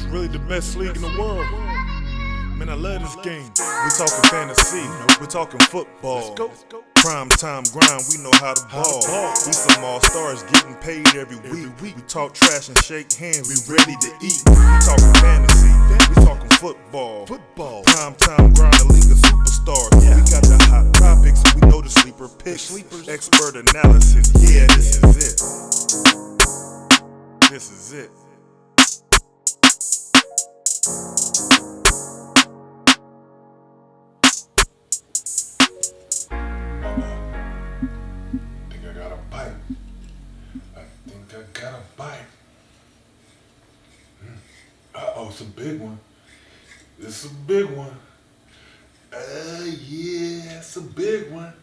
really the best league in the world. Man, I love this game. We talking fantasy, we talking football. Prime time grind, we know how to ball. We some all-stars getting paid every week. We talk trash and shake hands, we ready to eat. We talking fantasy, we talking football. Prime time grind, the league of superstars. We got the hot topics, we know the sleeper picks. Expert analysis, yeah, this is it. This is it. Oh, it's a big one. It's a big one. Yeah, it's a big one.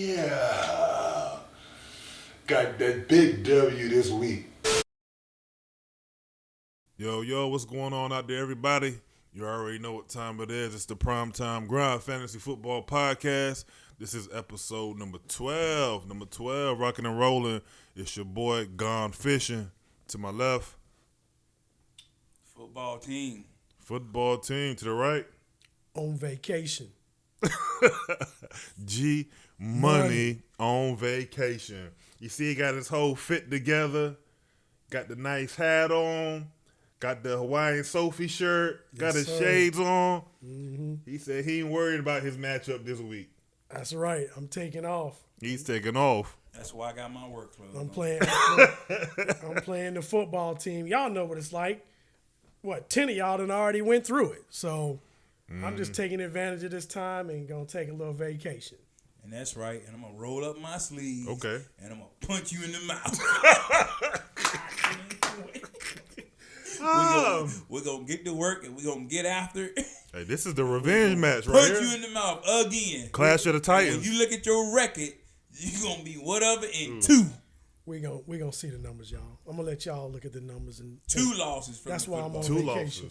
Yeah. Got that big W this week. Yo, what's going on out there, everybody? You already know what time it is. It's the Prime Time Grind Fantasy Football Podcast. This is episode number 12. Number 12, rocking and rolling. It's your boy, Gone Fishing. To my left. Football team to the right. On vacation. G Money on vacation. You see, he got his whole fit together. Got the nice hat on. Got the Hawaiian Sophie shirt. Got his shades on. Mm-hmm. He said he ain't worried about his matchup this week. That's right. I'm taking off. He's taking off. That's why I got my work clothes. I'm playing the football team. Y'all know what it's like. 10 of y'all done already went through it. So I'm just taking advantage of this time and going to take a little vacation. And that's right. And I'm going to roll up my sleeves. Okay. And I'm going to punch you in the mouth. We're going to get to work and we're going to get after it. Hey, this is the revenge match right here. Punch you in the mouth again. Clash of the Titans. When you look at your record, you're going to be whatever in 2. We're gonna see the numbers, y'all. I'm going to let y'all look at the numbers. And 2 losses from that's the why I'm football. on vacation.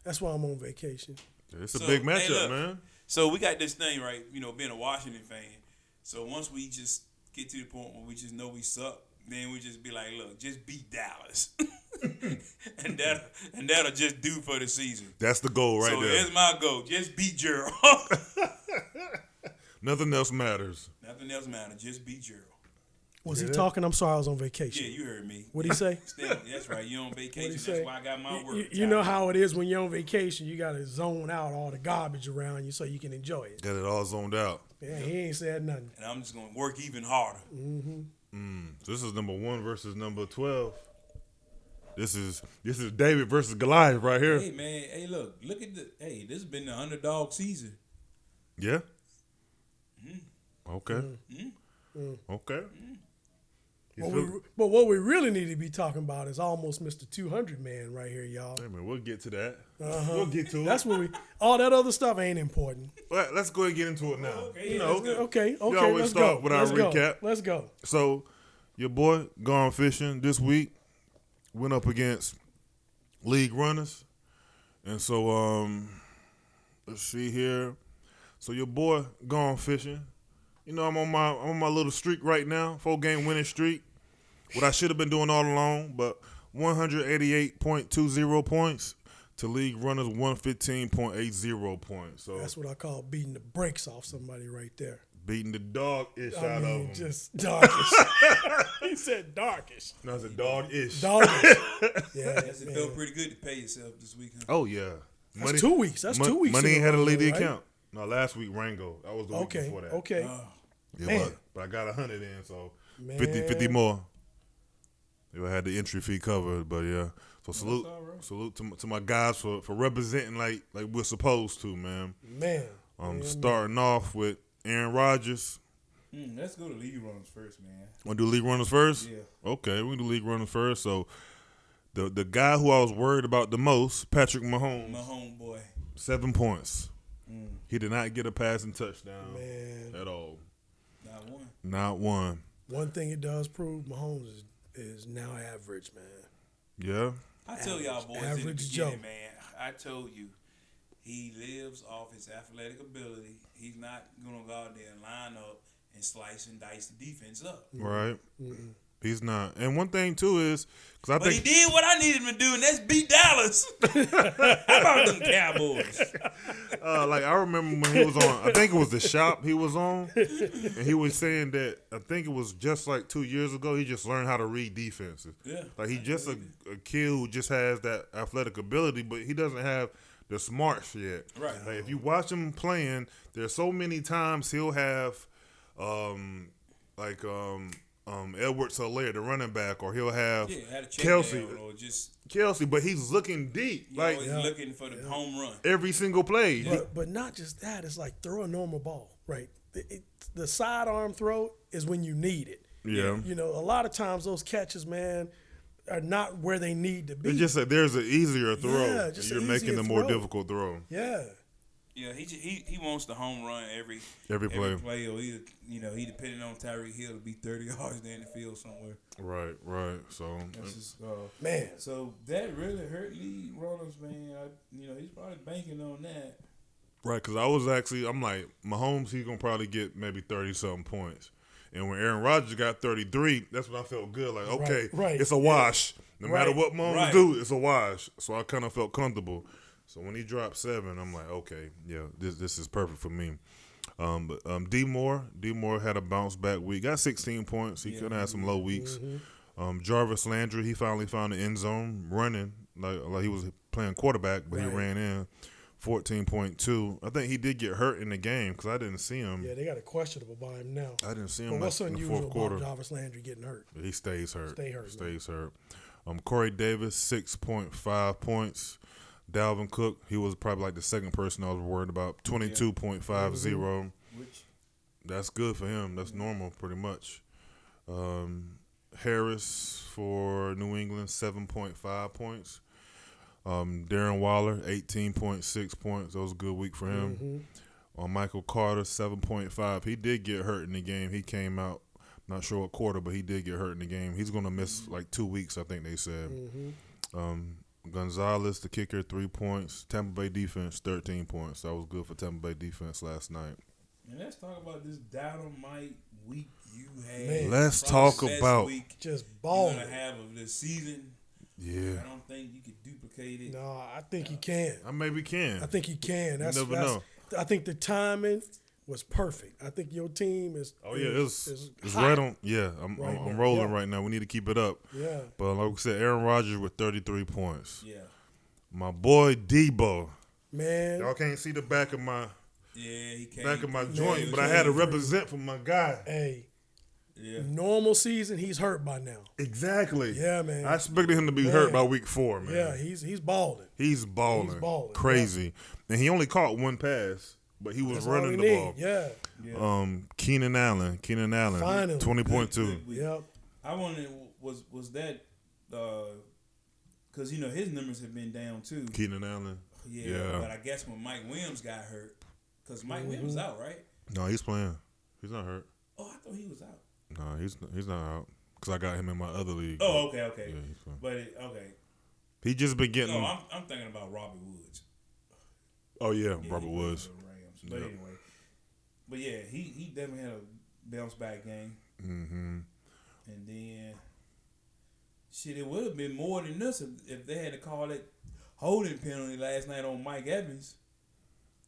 That's why I'm on vacation. It's a big matchup, man. So we got this thing, right? You know, being a Washington fan. So once we just get to the point where we just know we suck, then we just be like, look, just beat Dallas. and that'll just do for the season. That's the goal right there. So here's my goal. Just beat Gerald. Nothing else matters. Nothing else matters. Just beat Gerald. Was he talking? I'm sorry, I was on vacation. Yeah, you heard me. What'd he say? That's right. You're on vacation. That's why I got my work. You know how it is when you're on vacation. You got to zone out all the garbage around you so you can enjoy it. Got it all zoned out. Yeah, he ain't said nothing. And I'm just going to work even harder. So this is number 1 versus number 12. This is David versus Goliath right here. Hey, man. Hey, look at this has been the underdog season. Yeah? Okay. Okay. But what we really need to be talking about is almost Mr. 200 man right here, y'all. Hey, man, we'll get to that. We'll get to it. That's what all that other stuff ain't important. Well, let's go ahead and get into it now. Okay, Okay. We always Let's start go. with our recap. Let's go. So, your boy Gone Fishing this week went up against league runners. And so, let's see here. So, your boy Gone Fishing. You know, I'm on my little streak right now, 4-game winning streak. What I should have been doing all along, but 188.20 points to league runners 115.80 points. So that's what I call beating the brakes off somebody right there. Beating the dog-ish out of them. Just darkish. He said darkish. No, it's a dog-ish. Darkish. Yeah. It felt pretty good to pay yourself this weekend. Oh, yeah. That's 2 weeks. That's 2 weeks. Money ain't had to leave the right? account. No, last week, Rango. That was the week before that. Okay. Yeah, but I got 100 in, so 50 more. I had the entry fee covered, but yeah. So salute to my guys for representing like we're supposed to, man. Starting off with Aaron Rodgers. Let's go to league runners first, man. Want to do league runners first? Yeah. Okay, we can do league runners first. So the guy who I was worried about the most, Patrick Mahomes. My homeboy. 7 points. He did not get a passing touchdown at all. Not one. One thing it does prove, Mahomes is now average, man. Yeah. I tell y'all boys in the beginning, man, I told you, he lives off his athletic ability. He's not going to go out there and line up and slice and dice the defense up. Right. He's not. And one thing too is because I But think he did what I needed him to do, and that's beat Dallas. How about them Cowboys? like I remember when he was on. I think it was the shop he was on, and he was saying that I think it was just like 2 years ago. He just learned how to read defenses. Yeah, like he just a kid who just has that athletic ability, but he doesn't have the smarts yet. Right. Like if you watch him playing, there's so many times he'll have, Edwards-Helaire, the running back, or he'll have had a check Kelsey. down or just Kelsey, but he's looking deep, like always looking for the home run. every single play. But not just that. It's like throw a normal ball, right? The sidearm throw is when you need it. Yeah. You know, a lot of times those catches, man, are not where they need to be. It's just that there's an easier throw. Yeah, just You're an making easier the more throw. difficult throw. Yeah. Yeah, he wants the home run every play. Or either he depending on Tyreek Hill to be 30 yards down the field somewhere. Right. So That's just, Man. So that really hurt Lee Rollins, man. He's probably banking on that. right, because I'm like, Mahomes, he's gonna probably get maybe 30-something points. And when Aaron Rodgers got 33, that's when I felt good. Like, okay, Right. it's a wash. No matter what Mahomes Right. do, it's a wash. So I kind of felt comfortable. So when he dropped 7, I'm like, okay, yeah, this is perfect for me. But D Moore had a bounce back week. Got 16 points. He could have had some low weeks. Jarvis Landry, he finally found the end zone running like he was playing quarterback, but he ran in 14.2. I think he did get hurt in the game because I didn't see him. Yeah, they got a questionable by him now. I didn't see him But what's in the unusual fourth quarter. about Jarvis Landry getting hurt? He stays hurt. Stays hurt. Corey Davis, 6.5 points. Dalvin Cook, he was probably like the second person I was worried about. 22.50. Which That's good for him. That's normal, pretty much. Harris for New England, 7.5 points. Darren Waller, 18.6 points. That was a good week for him. Michael Carter, 7.5. He did get hurt in the game. He came out, not sure what quarter, but he did get hurt in the game. He's going to miss like 2 weeks, I think they said. Gonzalez, the kicker, 3 points. Tampa Bay defense, 13 points. That was good for Tampa Bay defense last night. And let's talk about this dynamite week you had. Man. Let's Probably talk the best about week Just you're balling. gonna have of this season. Yeah. I don't think you could duplicate it. No, I think he can. I maybe can. I think he can. never know. I think the timing was perfect. I think your team is. Oh yeah, it's hot. right on. Yeah, I'm now, rolling yeah. right now. We need to keep it up. Yeah. But like we said, Aaron Rodgers with 33 points. Yeah. My boy Debo. Man. Y'all can't see the back of my He came. joint, but I had to represent for my guy. Hey. Yeah. Normal season, he's hurt by now. Exactly. Yeah, man. I expected him to be hurt by week 4, man. Yeah, he's balling. He's balling. He's balling, Crazy. And he only caught 1 pass, but he was That's all running we the need. ball. Yeah. Keenan Allen, Finally. 20.2. Good week. Yep. I wondered was that because his numbers have been down too. Keenan Allen. Yeah. But I guess when Mike Williams got hurt, because Mike Williams was out, right? No, he's playing. He's not hurt. Oh, I thought he was out. No, he's not out because I got him in my other league. Oh, okay. Yeah, he's fine. But okay. He just been getting. No, I'm thinking about Robert Woods. Oh yeah, Yeah, Robert he Woods. played for the Rams. But Yep. anyway, but yeah, he definitely had a bounce back game. Mm-hmm. And then, shit, it would have been more than this if they had to call that holding penalty last night on Mike Evans.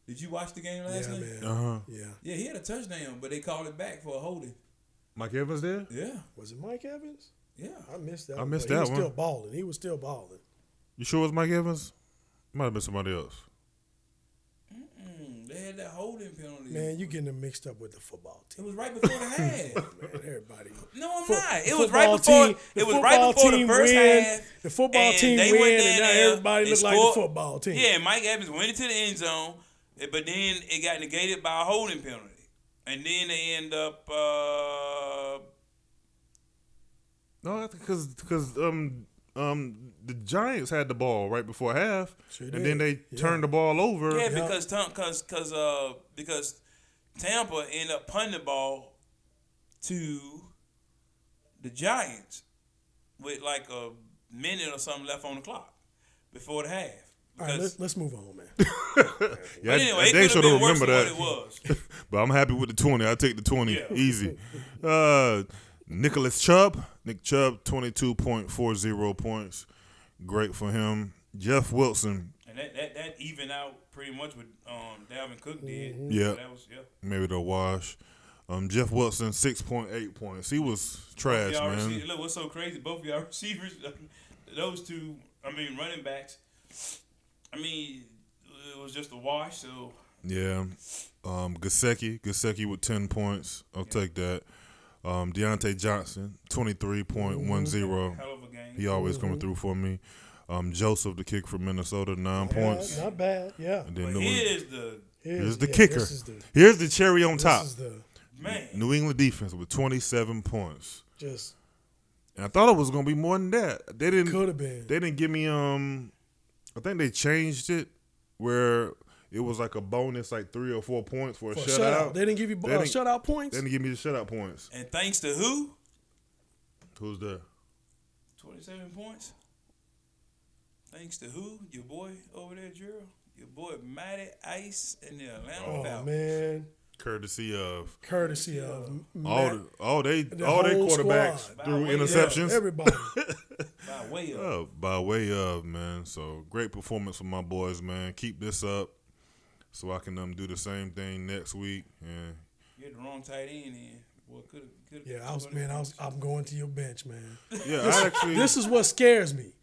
Did you watch the game last night? Man. Uh-huh. Yeah. Yeah, he had a touchdown, but they called it back for a holding. Mike Evans there? Yeah, Was it Mike Evans? yeah. I missed that. I missed But that he was one. still balling. He was still balling. You sure it was Mike Evans? Might have been somebody else. They had that holding penalty. Man, you getting them mixed up with the football It team. was right before the half. Man, everybody. No, I'm Fo- not. the It was right football before. team- It was the right football before the team first win. half. The football and team they win, went and down now there everybody and look like the scored. football team. Yeah, Mike Evans went into the end zone, but then it got negated by a holding penalty, and then they end up. No, that's because the Giants had the ball right before half, Sure and did. then they turned the ball over. Yeah, because Tampa ended up punting the ball to the Giants with like a minute or something left on the clock before the half. All right, let's move on, man. Yeah, But anyway, it they could have should been worse remember than that. what it was. But I'm happy with the 20. I take the 20 Yeah. easy. Nick Chubb, 22.40 points. Great for him. Jeff Wilson. And that even out pretty much with Dalvin Cook did. Yeah. So that was, Maybe the wash. Jeff Wilson, 6.8 points. He was trash, man. Look, what's so crazy? Both of y'all receivers, those two, running backs, it was just a wash, so. Yeah. Gesicki with 10 points. I'll take that. Deontay Johnson, 23.10. Hell of a game. He always coming through for me. Joseph, the kick from Minnesota, 9 points. Not bad, yeah. And then Here's the kicker. Here's the cherry on top. Man. New England defense with 27 points. Just. And I thought it was gonna be more than that. They didn't. Could have been. They didn't give me. I think they changed it where it was like a bonus, like 3 or 4 points for a shutout. They didn't give you shutout points. They didn't give me the shutout points. And thanks to who? Who's there? 27 points. Thanks to who? Your boy over there, Gerald. Your boy Matty Ice and the Atlanta Falcons. Oh man. Courtesy of all they quarterbacks squad. threw interceptions. Everybody. By way of, man. So great performance from my boys, man. Keep this up so I can do the same thing next week. And you had the wrong tight end in. Boy, could. Yeah, I'm going to your bench, man. Yeah, this is what scares me.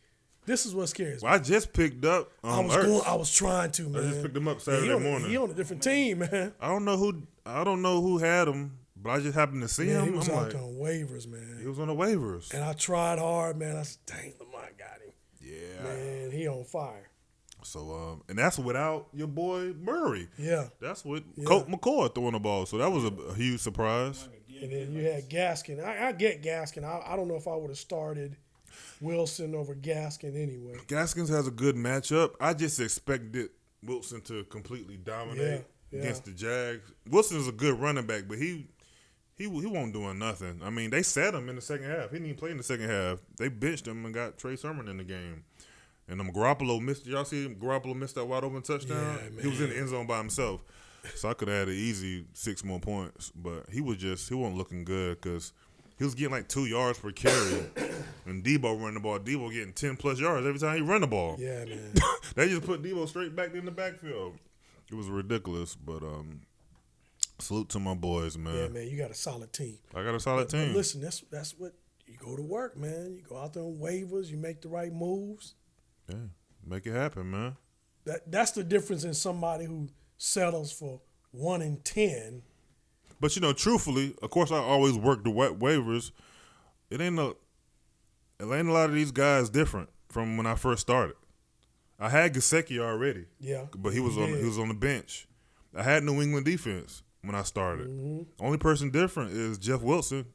Well, I just picked up. I was trying to, man. I just picked him up Saturday morning. He on a different team, man. I don't know who had him, but I just happened to see him. He was out on waivers, man. He was on the waivers, and I tried hard, man. I said, "Dang, Lamar got him." Yeah, man, he on fire. So, and that's without your boy Murray. Yeah, that's with Colt McCoy throwing the ball. So that was a huge surprise. And then you had Gaskin. I get Gaskin. I don't know if I would have started Wilson over Gaskin anyway. Gaskins has a good matchup. I just expected Wilson to completely dominate against the Jags. Wilson is a good running back, but he won't doing nothing. They sat him in the second half. He didn't even play in the second half. They benched him and got Trey Sermon in the game. And Garoppolo missed. Y'all see him? Garoppolo missed that wide open touchdown. Yeah, he was in the end zone by himself, so I could have had an easy 6 more points. But he wasn't looking good because he was getting like 2 yards per carry. And Debo running the ball. Debo getting 10+ yards every time he run the ball. Yeah, man. They just put Debo straight back in the backfield. It was ridiculous, but salute to my boys, man. Yeah, man, you got a solid team. I got a solid team. But listen, that's what you go to work, man. You go out there on waivers, you make the right moves. Yeah, make it happen, man. That's the difference in somebody who settles for 1 in 10. But truthfully, of course, I always work the waivers. It ain't a lot of these guys different from when I first started. I had Gesicki already. Yeah, but he was on the bench. I had New England defense when I started. Mm-hmm. Only person different is Jeff Wilson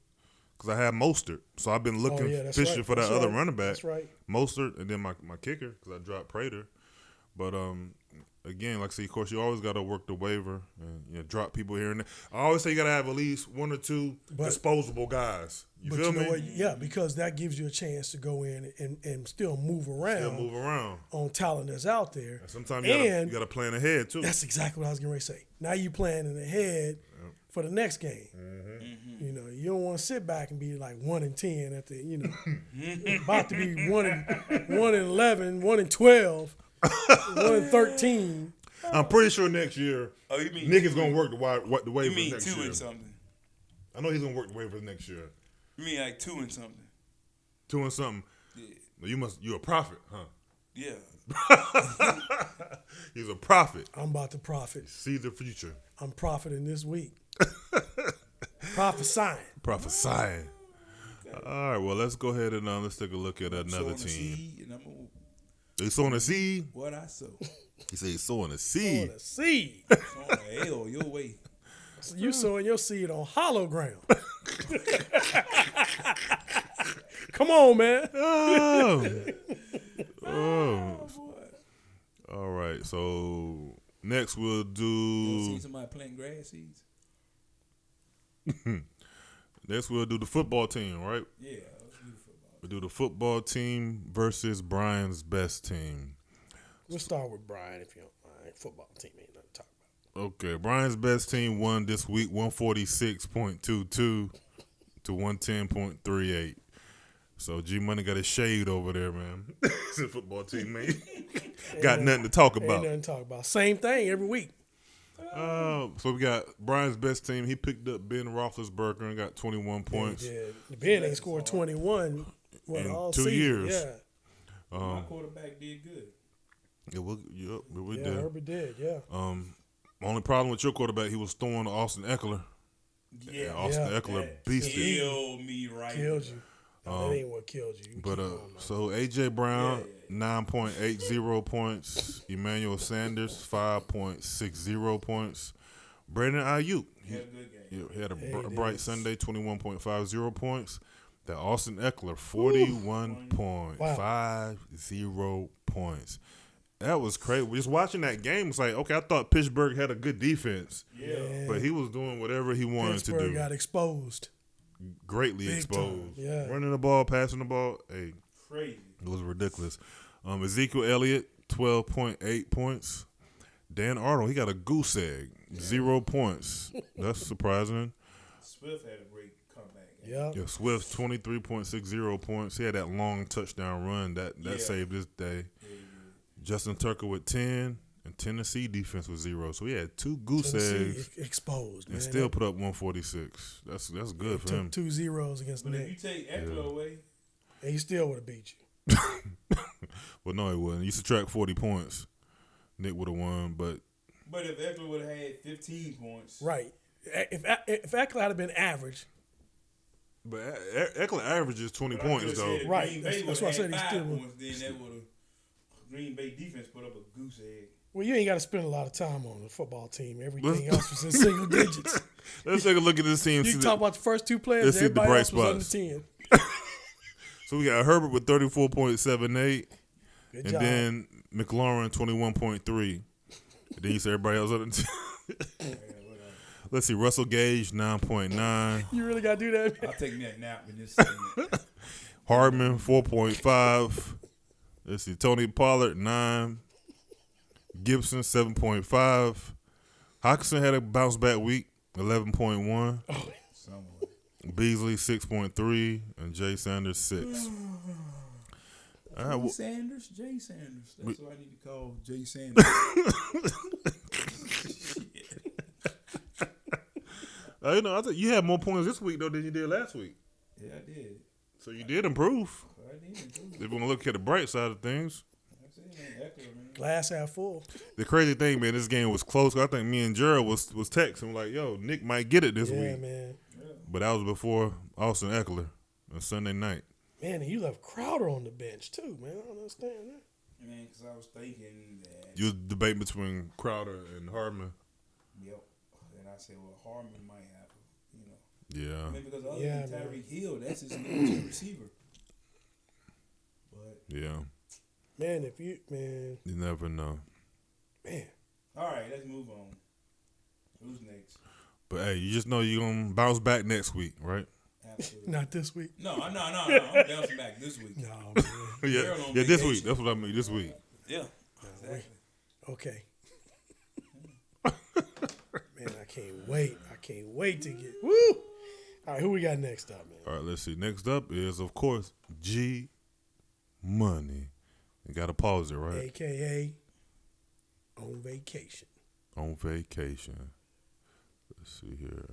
because I had Mostert. So I've been fishing for that other running back. That's right. Mostert and then my kicker because I dropped Prater. But again, like I say, of course, you always got to work the waiver and drop people here and there. I always say you got to have at least 1 or 2 disposable guys. You feel me? What? Yeah, because that gives you a chance to go in and still move around. On talent that's out there. And sometimes you got to plan ahead too. That's exactly what I was getting ready to say. Now you planning ahead for the next game. Mm-hmm. Mm-hmm. You don't want to sit back and be like 1 in 10 at the about to be 1 in 11, 1 in 12. 1 in 13. I'm pretty sure next year Nick is going to work the waivers next year. You mean 2 and something? I know he's going to work the waivers next year. You mean like 2 and something? 2 and something? Yeah. You a prophet, huh? Yeah. He's a prophet. I'm about to profit. See the future. I'm profiting this week. Prophesying. Okay. All right, well, let's go ahead and let's take a look at another team. He's sowing a seed. What I sow. He said he's sowing a seed. Sowing a seed. Sowing a L your way. So you sowing your seed on hollow ground. Come on, man. Oh. All right. So next we'll do. You see somebody planting grass seeds? Next we'll do the football team, right? Yeah. Let's do the football. We'll do the football team versus Brian's best team. We'll start with Brian if you don't mind. Football team ain't nothing to talk about. Okay. Brian's best team won this week 146.22. to 110.38. So G Money got his shade over there, man. It's a football team, man. Got nothing to talk about. Ain't nothing to talk about. Same thing every week. So we got Brian's best team. He picked up Ben Roethlisberger and got 21 points. Yeah, Ben ain't scored 21 in all 2 season. years. Yeah, My quarterback did good. We yeah, did. Herbert did. Yeah, Only problem with your quarterback, he was throwing to Austin Eckler. Yeah, And Austin Eckler beasted. killed me right killed there. you. No, that ain't what killed you. You But keep going, so AJ Brown 9.80 points, Emmanuel Sanders 5.60 points, Brandon Ayuk He had a good game. he had a bright Sunday 21.50 points. That Austin Eckler 41.50 points. That was crazy. Just watching that game, it's like, okay, I thought Pittsburgh had a good defense, but he was doing whatever he wanted to Pittsburgh do. got exposed. Greatly Big exposed. time, yeah. Running the ball, passing the ball. Hey, Crazy. it was ridiculous. Ezekiel Elliott, 12.8 points. Dan Arnold, he got a goose egg, 0 points. That's surprising. Swift had a great comeback. Yeah. Yeah, Swift, 23.60 points. He had that long touchdown run that saved his day. Justin Tucker with 10, and Tennessee defense with 0. So he had 2 goose eggs exposed, man. and still put up 146. That's good for him. Took 2 zeros against the But if Knicks, you take Eckler away, and he still would have beat you. But no, he wouldn't. You subtract 40 points, Nick would have won. But if Eckler would have had 15 points, Right. If Eckler had been average, Eckler averages 20 but I points, could've though. said if Right. Green Bay That's would've why I said had he 5 still would. points, then that would have Green Bay defense put up a goose egg. well, you ain't got to spend a lot of time on the football team. Everything else was in single digits. Let's take a look at this team. You talk about the first 2 players, let's see the everybody bright else was under spots. 10. So we got Herbert with 34.78, Good and job. then McLaurin 21.3. And then you say everybody else under 10. Let's see, Russell Gage 9.9, You really got to do that, man. I'll take me a nap in this segment. Hardman 4.5. Let's see, Tony Pollard 9, Gibson 7.5. Hawkinson had a bounce back week 11.1. Somewhat. Beasley 6.3 and Jay Sanders 6. Jay Sanders? That's what I need to call Jay Sanders. You know, I think you had more points this week though than you did last week. Yeah, I did. So you did improve. I did. If you want to look at the bright side of things. That's it, man. Eckler, man. Glass half full. The crazy thing, man, this game was close. I think me and Gerald was texting like, "Yo, Nick might get it this Yeah, week." man. But that was before Austin Eckler on Sunday night. Man, and you left Crowder on the bench, too, man. I don't understand that. Man, because I was thinking that. You was debating between Crowder and Hardman. Yep. And I said, well, Harmon might have, Yeah. I mean, because other Yeah, than man. Tyreek Hill, that's his number 2 receiver. But, Yeah. Man, You never know. man. all right, let's move on. Who's next? But hey, you just know you're gonna bounce back next week, right? Absolutely. Not this week. No. I'm bouncing back this week. No, man. Yeah, Gerald on this vacation. week. That's what I mean. This week. Yeah. Exactly. Okay. Man, I can't wait. I can't wait to get. Woo! All right, who we got next up, man? All right, let's see. Next up is, of course, G Money. You got to pause it, right? AKA on vacation. On vacation. Let's see here.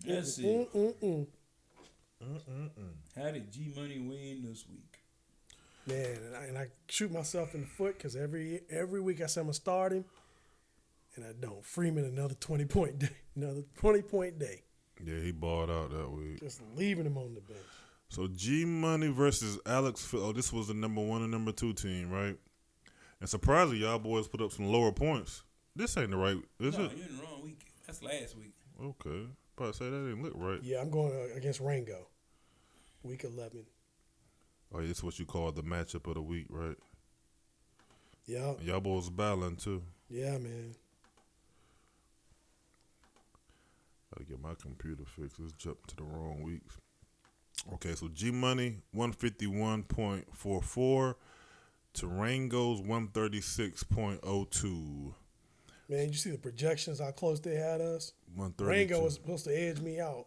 Let's see. How did G Money win this week? Man, and I shoot myself in the foot because every week I say I'm going to start him, and I don't. Freeman, another 20-point day. Another 20-point day. Yeah, he balled out that week. Just leaving him on the bench. So G Money versus Alex. Oh, this was the number 1 and number 2 team, right? And surprisingly, y'all boys put up some lower points. This ain't the right, is No, it? you're in the wrong week. That's last week. Okay. Probably say that didn't look right. Yeah, I'm going against Rango. Week 11. Oh, yeah, this is what you call the matchup of the week, right? Yeah. Y'all boys battling too. Yeah, man. Gotta get my computer fixed. Let's jump to the wrong weeks. Okay, so G Money 151.44. Tarango's 136.02. Man, you see the projections, how close they had us? 132. Rango was supposed to edge me out.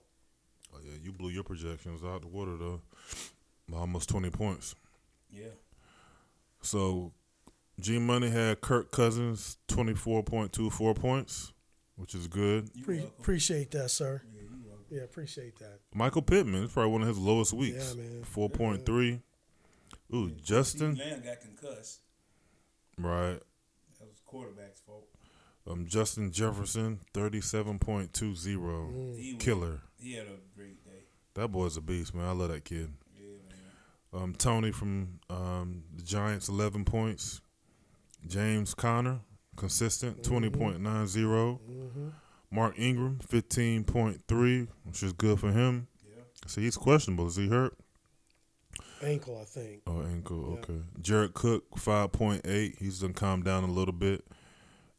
Oh, yeah, you blew your projections out the water, though. By almost 20 points. Yeah. So, G-Money had Kirk Cousins, 24.24 points, which is good. Appreciate that, sir. Yeah, you welcome. Yeah, appreciate that. Michael Pittman is probably one of his lowest weeks. Yeah, man. 4.3. Ooh, Justin. Lamb got concussed. Right. That was quarterback's fault. Justin Jefferson, 37.20. Killer. He had a great day. That boy's a beast, man. I love that kid. Yeah, man. Tony from the Giants, 11 points. James Conner, consistent, 20.90. Mm-hmm. Mark Ingram, 15.3, which is good for him. Yeah. So he's questionable. Is he hurt? Ankle, I think. Oh, ankle. Yeah. Okay. Jared Cook, 5.8. He's done calmed down a little bit.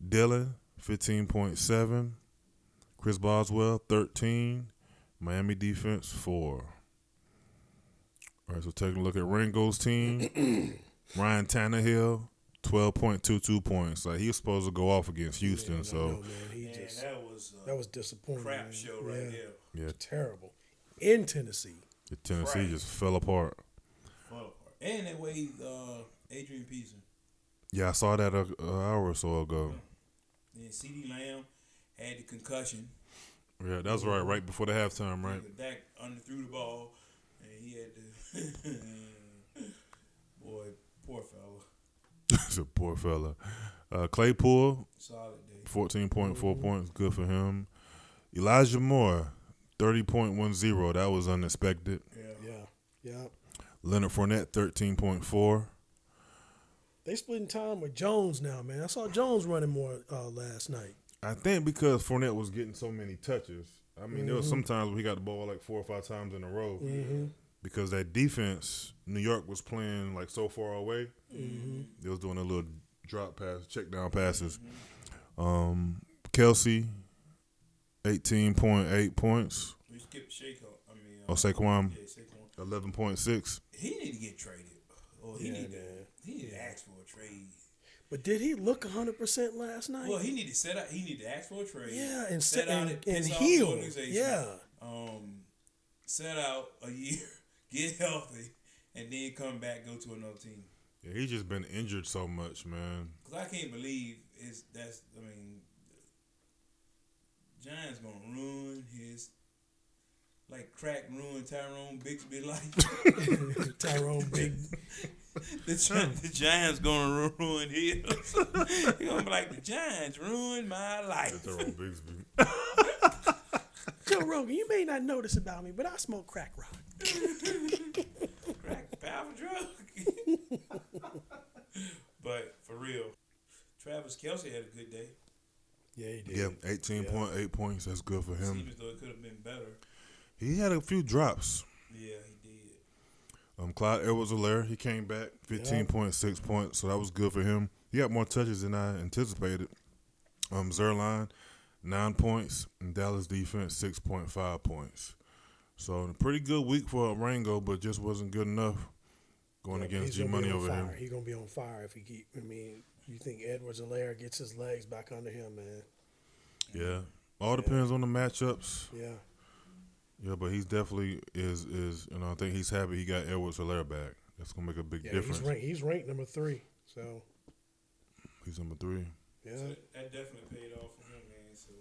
Dylan, 15.7. Chris Boswell, 13. Miami defense, 4. All right, so taking a look at Rango's team. Ryan Tannehill, 12.22 points. Like, he was supposed to go off against Houston. Man, that was disappointing. Crap man. show right there. Yeah, Terrible. In Tennessee. Tennessee Right. just fell apart. And that way, Adrian Peterson. Yeah, I saw that an hour or so ago. Then CeeDee Lamb had the concussion. Yeah, that was right before the halftime, right? Dak underthrew the ball, and he had to. Boy, poor fella. It's a poor fella. Claypool, Solid day. 14.4 points, good for him. Elijah Moore, 30.10. That was unexpected. Yeah. Leonard Fournette, 13.4. They splitting time with Jones now, man. I saw Jones running more last night. I think because Fournette was getting so many touches. I mean, there was some times where he got the ball like 4 or 5 times in a row. Because that defense, New York was playing like so far away. They was doing a little drop pass, check down passes. Kelsey, 18.8 points. We skipped Saquon, Yeah, Saquon. 11.6. He need to get traded. Or he need to ask for a trade. But did he look 100% last night? Well, he need to set out. He need to ask for a trade. Yeah, and set out and piss off the heal. organization. Yeah. Set out a year, get healthy, and then come back, go to another team. Yeah, he's just been injured so much, man. Cause I can't believe Giants gonna ruin his crack ruin Tyrone Bixby life. Tyrone Big. The Giants gonna ruin his. He gonna be like, the Giants ruined my life. Tyrone Bigsby. Joe Rogan, you may not notice about me, but I smoke crack rock. Crack power drug. But for real, Travis Kelce had a good day. Yeah, he did. Yeah, 18.8 points. That's good for him. Seems as though it could have been better. He had a few drops. Yeah, he did. Clyde Edwards-Helaire, he came back, 15.6 points, so that was good for him. He got more touches than I anticipated. Zerline, 9 points, and Dallas defense, 6.5 points. So a pretty good week for Rango, but just wasn't good enough going against G-Money over here. He's going to be on fire if he keep. I mean, you think Edwards-Helaire gets his legs back under him, man? Yeah. All depends on the matchups. Yeah. Yeah, but he's definitely is I think he's happy he got Edwards-Helaire back. That's gonna make a big difference. He's ranked number 3, so he's number 3. yeah. So that definitely paid off for him, man. So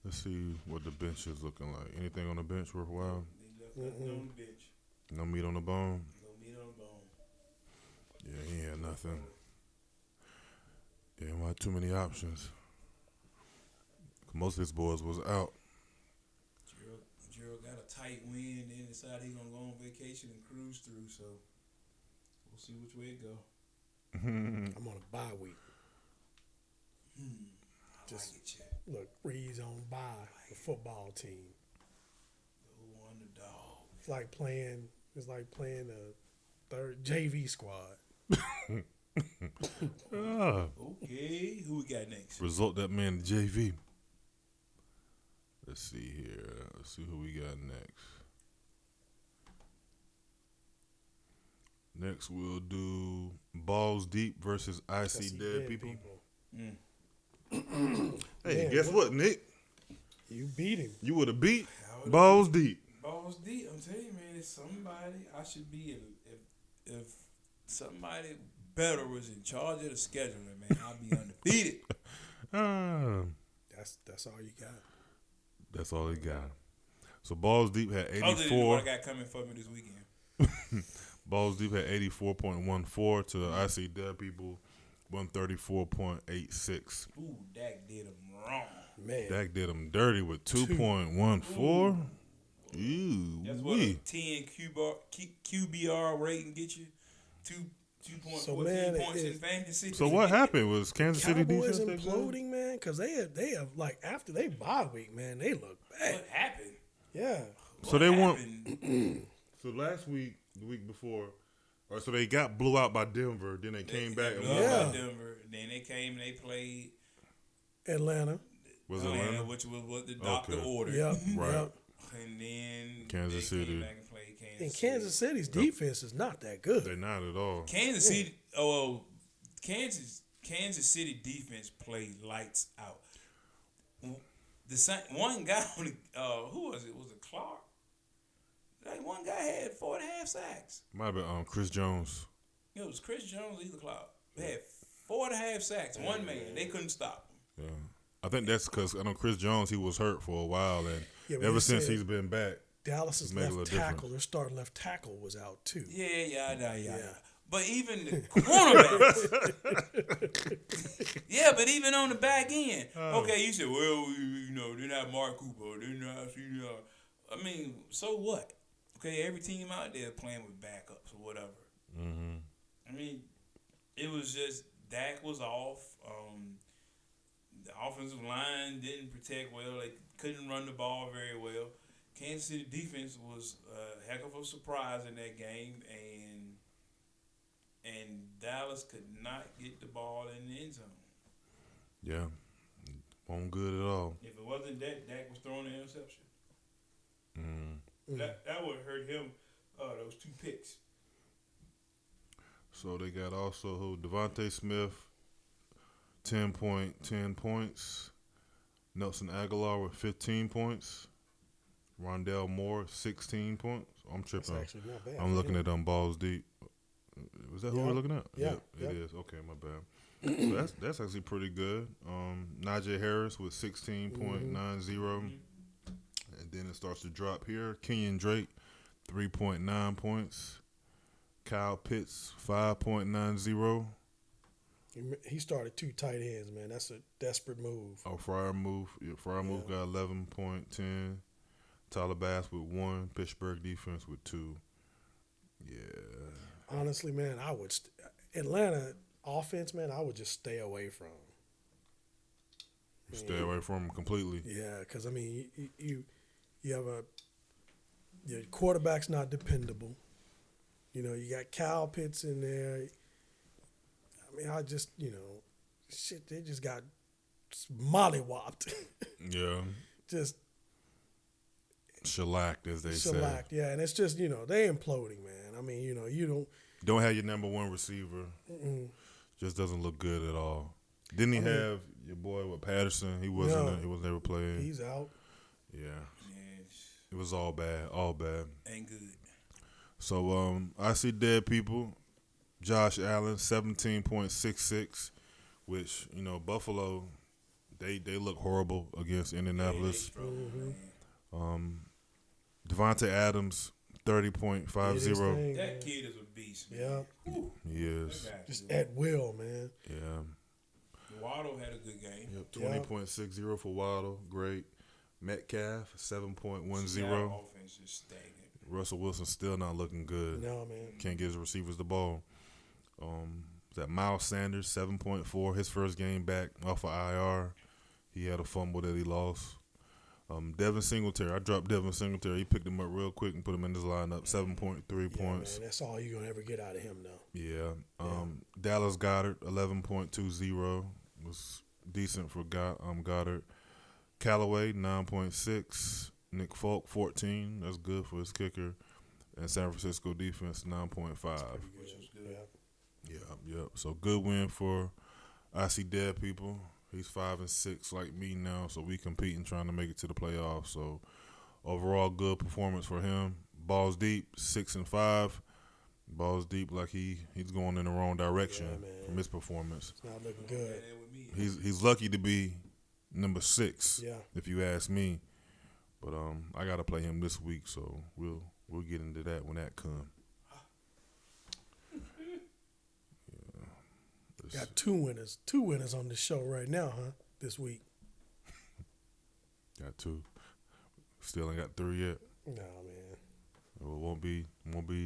Let's see what the bench is looking like. Anything on the bench worthwhile? they left nothing on the bench. No meat on the bone. No meat on the bone. Yeah, he had nothing. Yeah, he had too many options. Most of his boys was out. Gerald got a tight win, then decided he's gonna go on vacation and cruise through. So we'll see which way it go. I'm on a bye week. Just like it, Look, Reed's on bye, the football team. the underdog. It's like playing a third JV squad. Okay, who we got next? Result that man to JV. Let's see here. Let's see who we got next. Next, we'll do Balls Deep versus I See Dead People. Hey, Man, guess what, Nick? You beat him. You would have beat Balls Deep. Balls deep. I'm telling you, man. It's somebody I should be. If somebody better was in charge of the scheduling, man, I'd be undefeated. That's all you got. That's all he got. So Balls Deep had Other than what 84. I got coming for me this weekend. Balls Deep had 84.14 to I See Dead People 134.86. Ooh, Dak did him wrong. Man. Dak did him dirty with 2.14. Ew, That's what a 10 QBR rating get you. 2.14 So, man, points in fantasy. So what happened? Was Kansas City Cowboys defense that good? imploding, man, because they have like after they bye week, man, they look bad. What happened? Yeah. So they won. happened? So last week, the week before, or so they got blew out by Denver. Then they came back and Blew won. out Yeah. by Denver. Then they came and they played Atlanta. Was it Atlanta, Atlanta? which was what the doctor Okay. ordered. Yep. Right. Yep. And then Kansas they City. came back and played Kansas And City. Kansas City's defense is not that good. They're not at all. Kansas City. Oh, well, Kansas City defense played lights out. One guy on the who was it? Was it Clark? Like one guy had 4.5 sacks. Might have been Chris Jones. It was Chris Jones, either Clark. They had 4.5 sacks. One man. They couldn't stop him. Yeah, I think that's because I know Chris Jones. He was hurt for a while, and Yeah, but ever they since said he's been back, Dallas's Made a left little tackle, difference. their starting left tackle was out too. Yeah. But even the cornerbacks. Yeah, but even on the back end. Okay, you said, well, they're not Mark Cooper. They're not, I mean, so what? Okay, every team out there playing with backups or whatever. mm-hmm. I mean, it was just Dak was off. The offensive line didn't protect well. They couldn't run the ball very well. Kansas City defense was a heck of a surprise in that game, and Dallas could not get the ball in the end zone. Yeah, won't good at all. If it wasn't that, Dak was throwing an interception. Mm. That would hurt him. Those 2 picks. So they got also who? Devontae Smith, 10 points. Nelson Aguilar with 15 points. Rondell Moore, 16 points. I'm That's tripping. actually not bad. I'm looking at Balls Deep. Was that who we're looking at? Yeah. It is. Okay, my bad. So that's actually pretty good. Najee Harris with 16.90. And then it starts to drop here. Kenyon Drake, 3.9 points. Kyle Pitts, 5.90. He started 2 tight ends, man. That's a desperate move. Oh, Fryer Move. Yeah, Fryer Move got 11.10. Tyler Bass with 1. Pittsburgh defense with 2. Yeah. Honestly, man, I would Atlanta offense, man, I would just stay away from. Stay away from him completely. Yeah, because I mean, you have your quarterback's not dependable. You got Kyle Pitts in there. I mean, shit, they just got mollywopped. Yeah. Just Shellacked, as they shellacked, say. yeah, and it's just they imploding, man. I mean, you Don't have your number 1 receiver. Just doesn't look good at all. Didn't he have your boy with Patterson? He wasn't. He was never playing. he's out. Yeah. Yeah, It was all bad. All bad. ain't good. So I See Dead People. Josh Allen, 17.66, which Buffalo, they look horrible against Indianapolis. Devontae Adams, 30.50. That kid is a beast. Man. Yeah, He is. just at will, man. Yeah. Waddle had a good game. Yep. 20.60 for Waddle. Great. Metcalf, 7.10. Seattle offense is stagnant. Russell Wilson still not looking good. No, man. Can't get his receivers the ball. That Miles Sanders, 7.4. His first game back off of IR. He had a fumble that he lost. Devin Singletary. I dropped Devin Singletary. He picked him up real quick and put him in his lineup. 7.3 points. Man, that's all you're going to ever get out of him, though. Yeah. Dallas Goddard, 11.20. Was decent for Goddard. Callaway, 9.6. Nick Folk, 14. That's good for his kicker. And San Francisco defense 9.5. Which was good. Yep. So good win for I See Dead People. He's 5-6 like me now, so we competing trying to make it to the playoffs. So overall good performance for him. Balls deep, 6-5. Balls deep like he's going in the wrong direction from his performance. It's not looking good. He's lucky to be number 6, Yeah. if you ask me. But I gotta play him this week, so we'll get into that when that comes. Got two winners on the show right now, huh? This week. Got 2. Still ain't got 3 yet. Nah, man. Well, won't be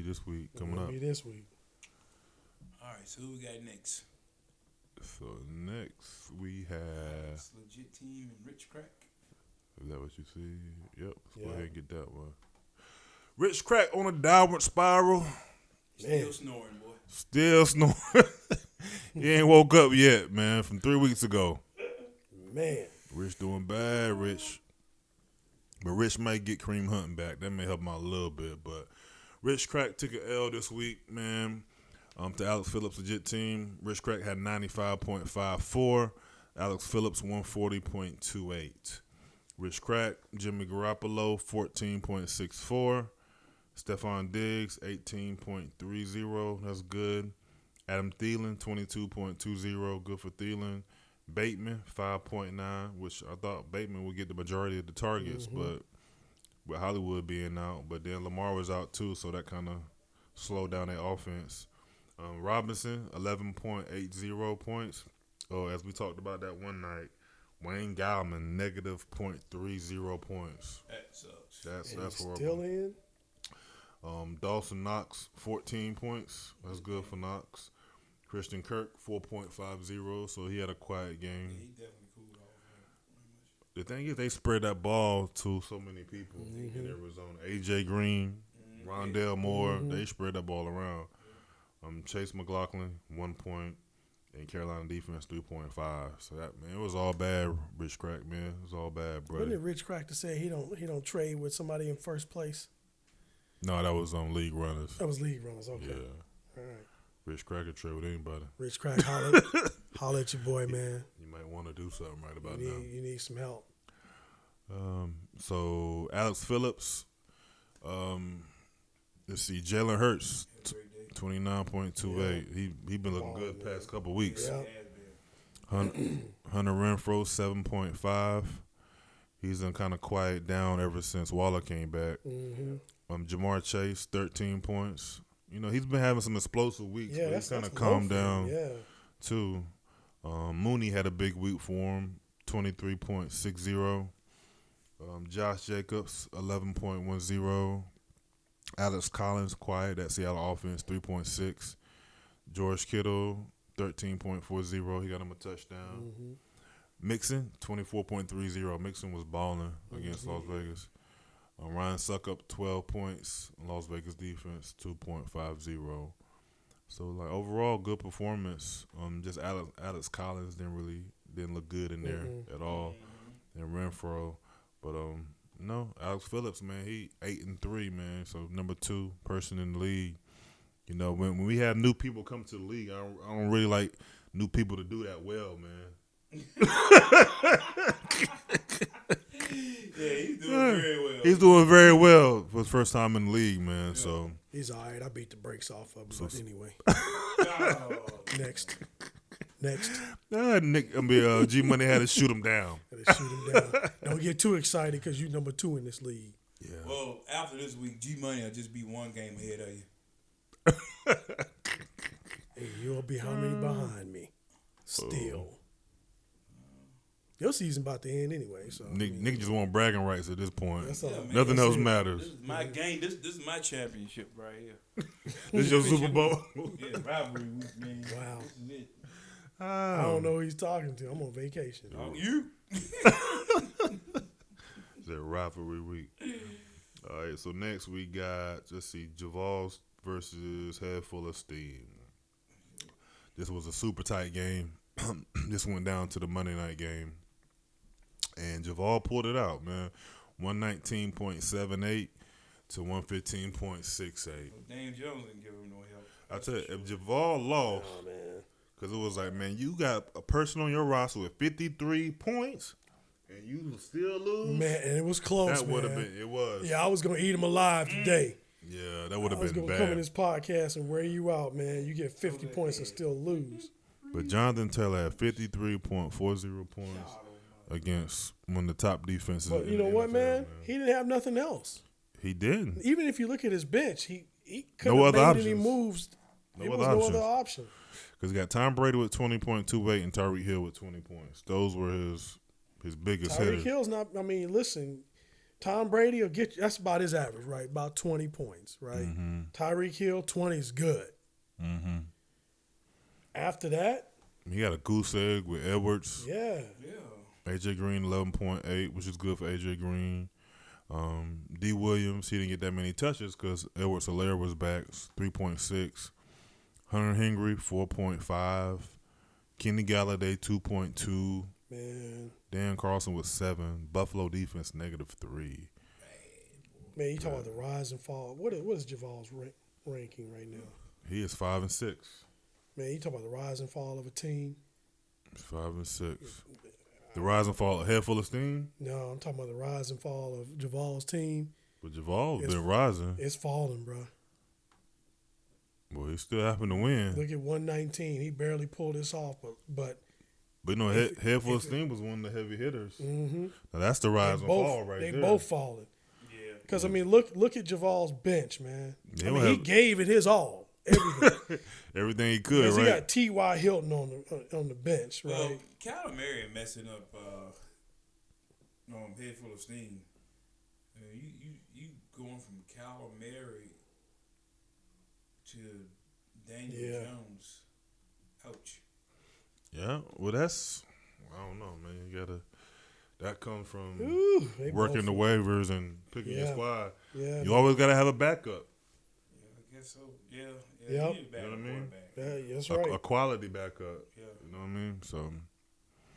this week coming up. Be this week. All right, so who we got next? So next we have. This legit team and Rich Crack. Is that what you see? Yep. Let's go Yeah. ahead and get that one. Rich Crack on a downward spiral. Still snoring, boy. Still snoring. He ain't woke up yet, man, from 3 weeks ago. Man. Rich doing bad, Rich. But Rich might get Kareem Hunt back. That may help him out a little bit. But Rich Crack took an L this week, man, to Alex Phillips' legit team. Rich Crack had 95.54. Alex Phillips 140.28. Rich Crack, Jimmy Garoppolo 14.64. Stephon Diggs 18.30. That's good. Adam Thielen 22.20. Good for Thielen. Bateman 5.9, which I thought Bateman would get the majority of the targets, but with Hollywood being out, but then Lamar was out too, so that kind of slowed down their offense. Robinson 11.80 points. Oh, as we talked about that one night, Wayne Gallman negative .30 points. That sucks. That's horrible. Still in? Dawson Knox 14 points. That's good for Knox. Christian Kirk 4.50, so he had a quiet game. He definitely cooled off. The thing is, they spread that ball to so many people in Arizona. A.J. Green, Rondell Moore, they spread that ball around. Chase McLaughlin, 1 point, and Carolina defense 3.5. So that, man, it was all bad. Rich Crack, man, it was all bad, bro. Wasn't it Rich Crack to say he don't trade with somebody in first place? No, that was on League Runners. That was league runners. Okay. Yeah, All right. Rich Crack could trade with anybody. Rich Crack, holler at your boy, man. You might want to do something right about You now. need some help. So Alex Phillips, let's see, Jalen Hurts, 29.28. He been looking good past couple weeks. Yeah. Hunter Renfrow 7.5. He's been kind of quiet down ever since Waller came back. Jamar Chase 13 points. You know, he's been having some explosive weeks. Yeah, but that's he's kind of low calmed for him. down Yeah. too. Mooney had a big week for him, 23.60. Josh Jacobs 11.10. Alex Collins quiet at Seattle offense 3.6. George Kittle 13.40. He got him a touchdown. Mixon 24.30. Mixon was balling against Las Vegas. Ryan Suckup 12 points. Las Vegas defense 2.50. So like overall good performance. Just Alex Collins didn't look good in there at all. And Renfro, but no, Alex Phillips, man, he 8-3, man. So number 2 person in the league. You know, when we have new people come to the league, I don't really like new people to do that well, man. Yeah, he's doing very well. He's doing very well for his first time in the league, man. So He's all right. I beat the brakes off of him. But anyway, Oh, next. G Money had to shoot him down. Gotta shoot him down. Don't get too excited because you're number 2 in this league. Yeah. well, after this week, G Money will just be one game ahead of you. Hey, you'll be how many behind me? Still. Your season about to end anyway. So Nick just want bragging rights at this point. That's all. Yeah, man. Nothing else This matters. is my game. This is my championship right here. This is your Super Bowl. Yeah, rivalry week, man. Wow. This is it. I don't know who he's talking to. I'm on vacation. Oh, you? It's a rivalry week. All right, so next we got, let's see, Javals versus Head Full of Steam. This was a super tight game. This went down to the Monday night game. And Javal pulled it out, man. 119.78. to 115.68. Daniel Jones didn't give him no help. I tell you, if Javal lost, Oh man. because it was like, man, you got a person on your roster with 53 points, and you still lose. Man, and it was close, That man. would have been. It was. Yeah, I was gonna eat him alive today. Yeah, that would I have was been gonna come in bad. this podcast and wear you out, man. You get 50 points and still lose. But Jonathan Taylor had 53.40 points against one of the top defenses. But in you know the what, NFL, man? He didn't have nothing else. He didn't. Even if you look at his bench, he couldn't No have other made any options. moves. No There other was no options. other option. Because he got Tom Brady with 20.28 and Tyreek Hill with 20 points. Those were his biggest Tyreek hitters. Hill's not. I mean, listen, Tom Brady will get you. That's about his average, right? About 20 points, right? Mm-hmm. Tyreek Hill, 20 is good. Mm-hmm. After that, He got a goose egg with Edwards. yeah. AJ Green 11.8, which is good for AJ Green. D. Williams, he didn't get that many touches because Edwards-Helaire was back, 3.6. Hunter Henry 4.5. Kenny Galladay 2.2. Man, Dan Carlson with 7. Buffalo defense -3. man, you talking about the rise and fall. What is Javal's ranking right now? He is 5 and 6. Man, you talking about the rise and fall of a team? He's 5 and 6. The rise and fall, a head full of steam. No, I'm talking about the rise and fall of Javal's team. But Javal's It's- been rising. It's falling, bro. Well, he still happened to win. Look at 119. He barely pulled this off, but But you know, head full of steam was one of the heavy hitters. mm-hmm. Now that's the rise and fall right they there. both falling. Yeah. Because I mean, look at Javal's bench, man. They I don't mean, he have- gave it his all, everything. Everything he could, Because right? he got T.Y. Hilton on the bench, right? Well, Kyler Murray messing up head full of steam. You going from Kyler Murray to Daniel Jones. Ouch. Yeah, well, that's, I don't know, man. You gotta, that comes from Ooh, they working the both- waivers and picking your Yeah. squad. Yeah, You always gotta have a backup, Yeah, I guess so. Yeah. Yep. You need a You know what I backup mean? quarterback. yeah, that's a right. quality backup. Yeah. You know what I mean? So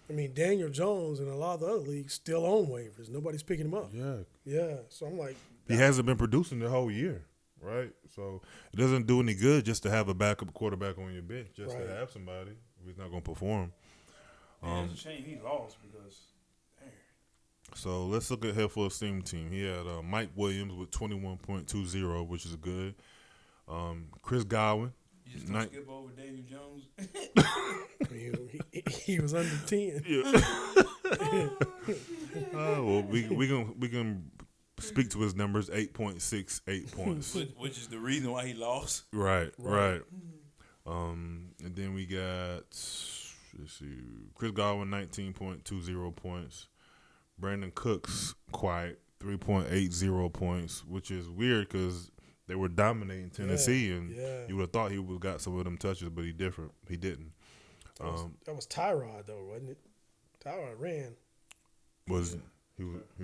I mean, Daniel Jones and a lot of the other leagues still on waivers. Nobody's picking him up. yeah, Yeah, so I'm like, he hasn't been producing the whole year, right? So it doesn't do any good just to have a backup quarterback on your bench, just Right. to have somebody if he's not gonna perform. Man, it's a shame he lost because, damn. So let's look at head full of steam team. He had Mike Williams with 21.20, which is good. Chris Godwin. You just don't Night- skip over Daniel Jones. he was under 10. Well, we can speak to his numbers. 8.68 points. Which is the reason why he lost. Right. And then we got, let's see, Chris Godwin 19.20 points. Brandon Cooks quiet 3.80 points, which is weird because they were dominating Tennessee, and you would have thought he would have got some of them touches, but he didn't. That was Tyrod, though, wasn't it? Tyrod ran. He was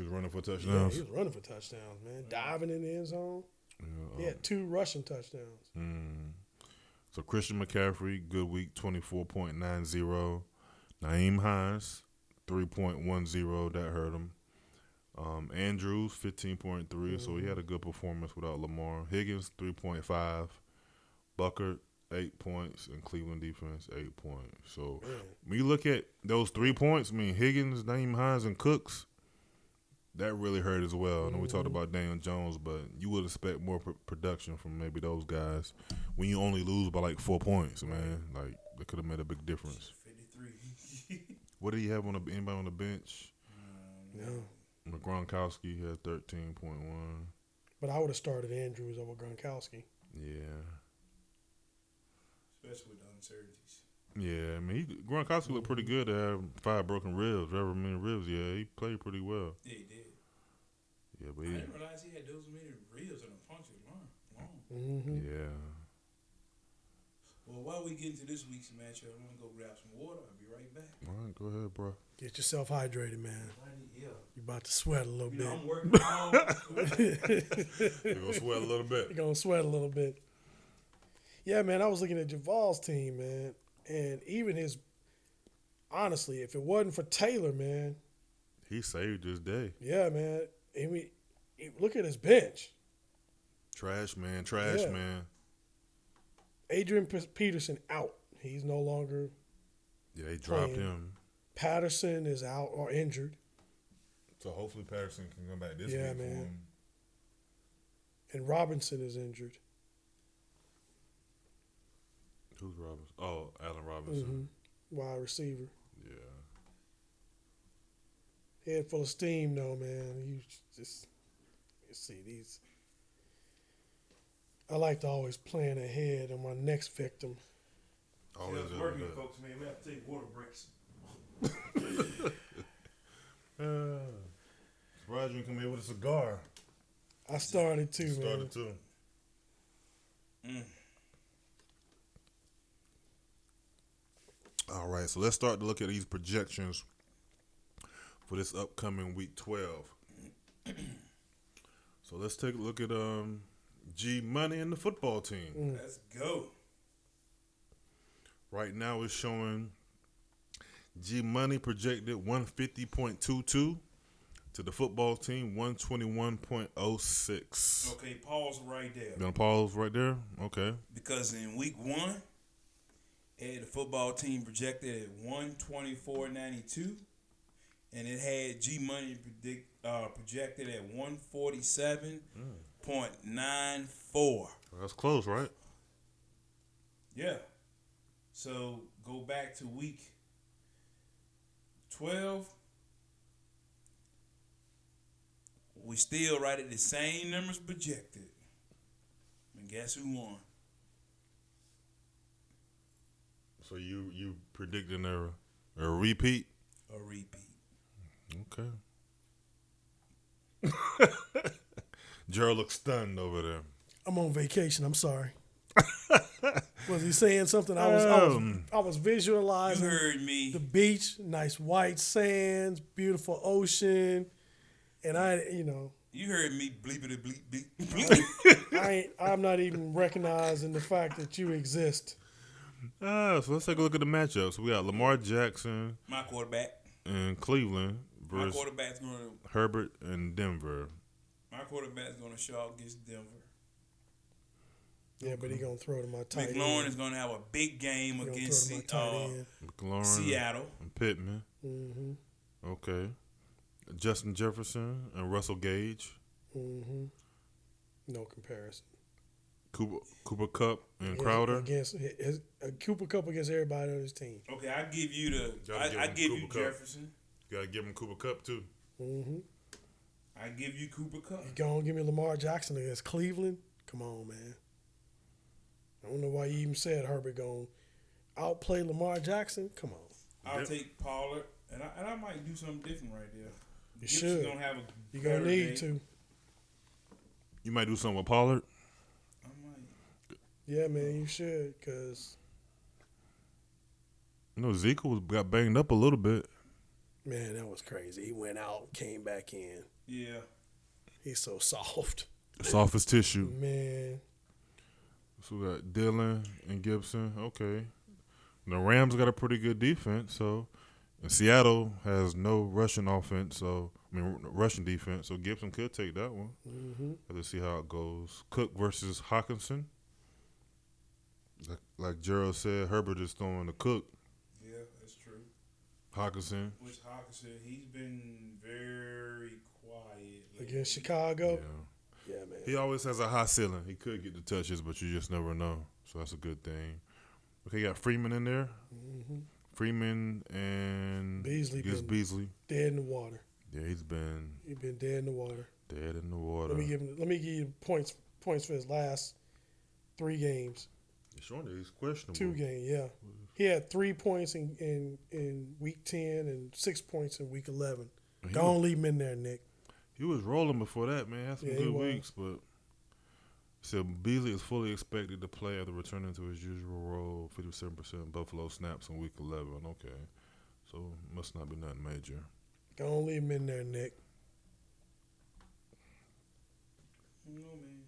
running for Yeah, touchdowns? he was running for touchdowns, man. Diving in the end zone. Yeah, He had 2 rushing touchdowns. So Christian McCaffrey, good week, 24.90. Naeem Hines, 3.10. That hurt him. Andrews, 15.3. So he had a good performance without Lamar. Higgins, 3.5. Buckert, 8 points. And Cleveland defense, 8 points. So when you look at those 3 points, I mean, Higgins, Naeem Hines, and Cooks, that really hurt as well. I know we talked about Daniel Jones, but you would expect more production from maybe those guys when you only lose by like 4 points, man. Like, they could have made a big difference. 53. What do you have on anybody on the bench? No. Gronkowski had 13.1. But I would have started Andrews over Gronkowski. Yeah. Especially with the uncertainties. Yeah, I mean, Gronkowski looked pretty good to have 5 broken ribs, however many ribs. Yeah, he played pretty well. Yeah, he did. Yeah, but I didn't realize he had those many ribs on a punctured long. Mm-hmm. yeah. Well, while we get into this week's matchup, I'm going to go grab some water. I'll be right back. All right, go ahead, bro. Get yourself hydrated, man. Yeah. You about to sweat a little You bit. know, I'm working hard. You're going to sweat a little bit. You're going to sweat a little bit. Yeah, man, I was looking at Javal's team, man. And even honestly, if it wasn't for Taylor, man. He saved his day. Yeah, man. I mean, look at his bench. Trash man. Adrian Peterson out. He's no longer. Yeah, they dropped playing. him. Patterson is out or injured. So hopefully Patterson can come back this Yeah, week. man. For him. And Robinson is injured. Who's Robinson? Oh, Allen Robinson. Wide receiver. Yeah. Head full of steam, though, man. You see these. I like to always plan ahead on my next victim. Always Yeah, do working that. folks, man. We have to take water breaks. Surprised you come here with a cigar. I started too, man. Started too. All right, so let's start to look at these projections for this upcoming week 12. So let's take a look at G Money and the football team. Let's go. Right now it's showing G Money projected 150.22 to the football team 121.06. Okay, pause right there. Gonna pause right there? Okay. Because in week 1, it had the football team projected at 124.92, and it had G Money projected at 147.94. That's close, right? Yeah. So go back to week 12. We still right at the same numbers projected. And guess who won? So you predicting a repeat? A repeat. Okay. Gerald looks stunned over there. I'm on vacation. I'm sorry. Was he saying something? I was You visualizing heard me. the beach, nice white sands, beautiful ocean, and You heard me bleepity bleep bleep bleep. I'm not even recognizing the fact that you exist. So let's take a look at the matchups. We got Lamar Jackson My quarterback. in Cleveland My versus quarterback's going to. Herbert in Denver. My quarterback's going to show up against Denver. Yeah, but he gonna throw to my tight McLaurin end. is going to have a big game He gonna against throw to my tight end. McLaurin Seattle. and Pittman. Mm-hmm. Okay. Justin Jefferson and Russell Gage. Mm-hmm. No comparison. Cooper Kupp and Crowder. Against Cooper Kupp against everybody on his team. Okay, I give you the. Gotta I give give him you Cooper Kupp. Jefferson. You gotta give him Cooper Kupp too. Mm-hmm. I give you Cooper Kupp. You gonna give me Lamar Jackson against Cleveland? Come on, man. I don't know why you even said Herbert gonna outplay Lamar Jackson. Come on. I'll take Pollard, and I might do something different right there. You Gibson's should. gonna have a You're gonna better need day. to. You might do something with Pollard. I might. Yeah, man, you should, because, Ezekiel got banged up a little bit. man, that was crazy. He went out, came back in. Yeah. He's so soft. Soft as tissue. Man. So we got Dillon and Gibson. Okay. The Rams got a pretty good defense. So, and Seattle has no rushing offense. So, rushing defense. So Gibson could take that one. Mm-hmm. Let's see how it goes. Cook versus Hawkinson. Like Gerald said, Herbert is throwing the Cook. Yeah, that's true. Hawkinson. Which Hawkinson, he's been very quiet lately. Against Chicago? Yeah. Yeah, man. He always has a high ceiling. He could get the touches, but you just never know. So that's a good thing. Okay, you got Freeman in there. Mm-hmm. Freeman and Beasley been Beasley. dead in the water. Yeah, he's been He's been dead in the water. dead in the water. Let me give you points for his last 3 games. It's showing that he's questionable. 2 games, yeah. He had 3 points in week 10 and 6 points in week 11. Don't leave him in there, Nick. He was rolling before that, man. Had some Yeah, he good was. weeks, but so Beasley is fully expected to play after returning to his usual role, 57% Buffalo snaps in week 11. Okay, so must not be nothing major. Don't leave him in there, Nick. No, man.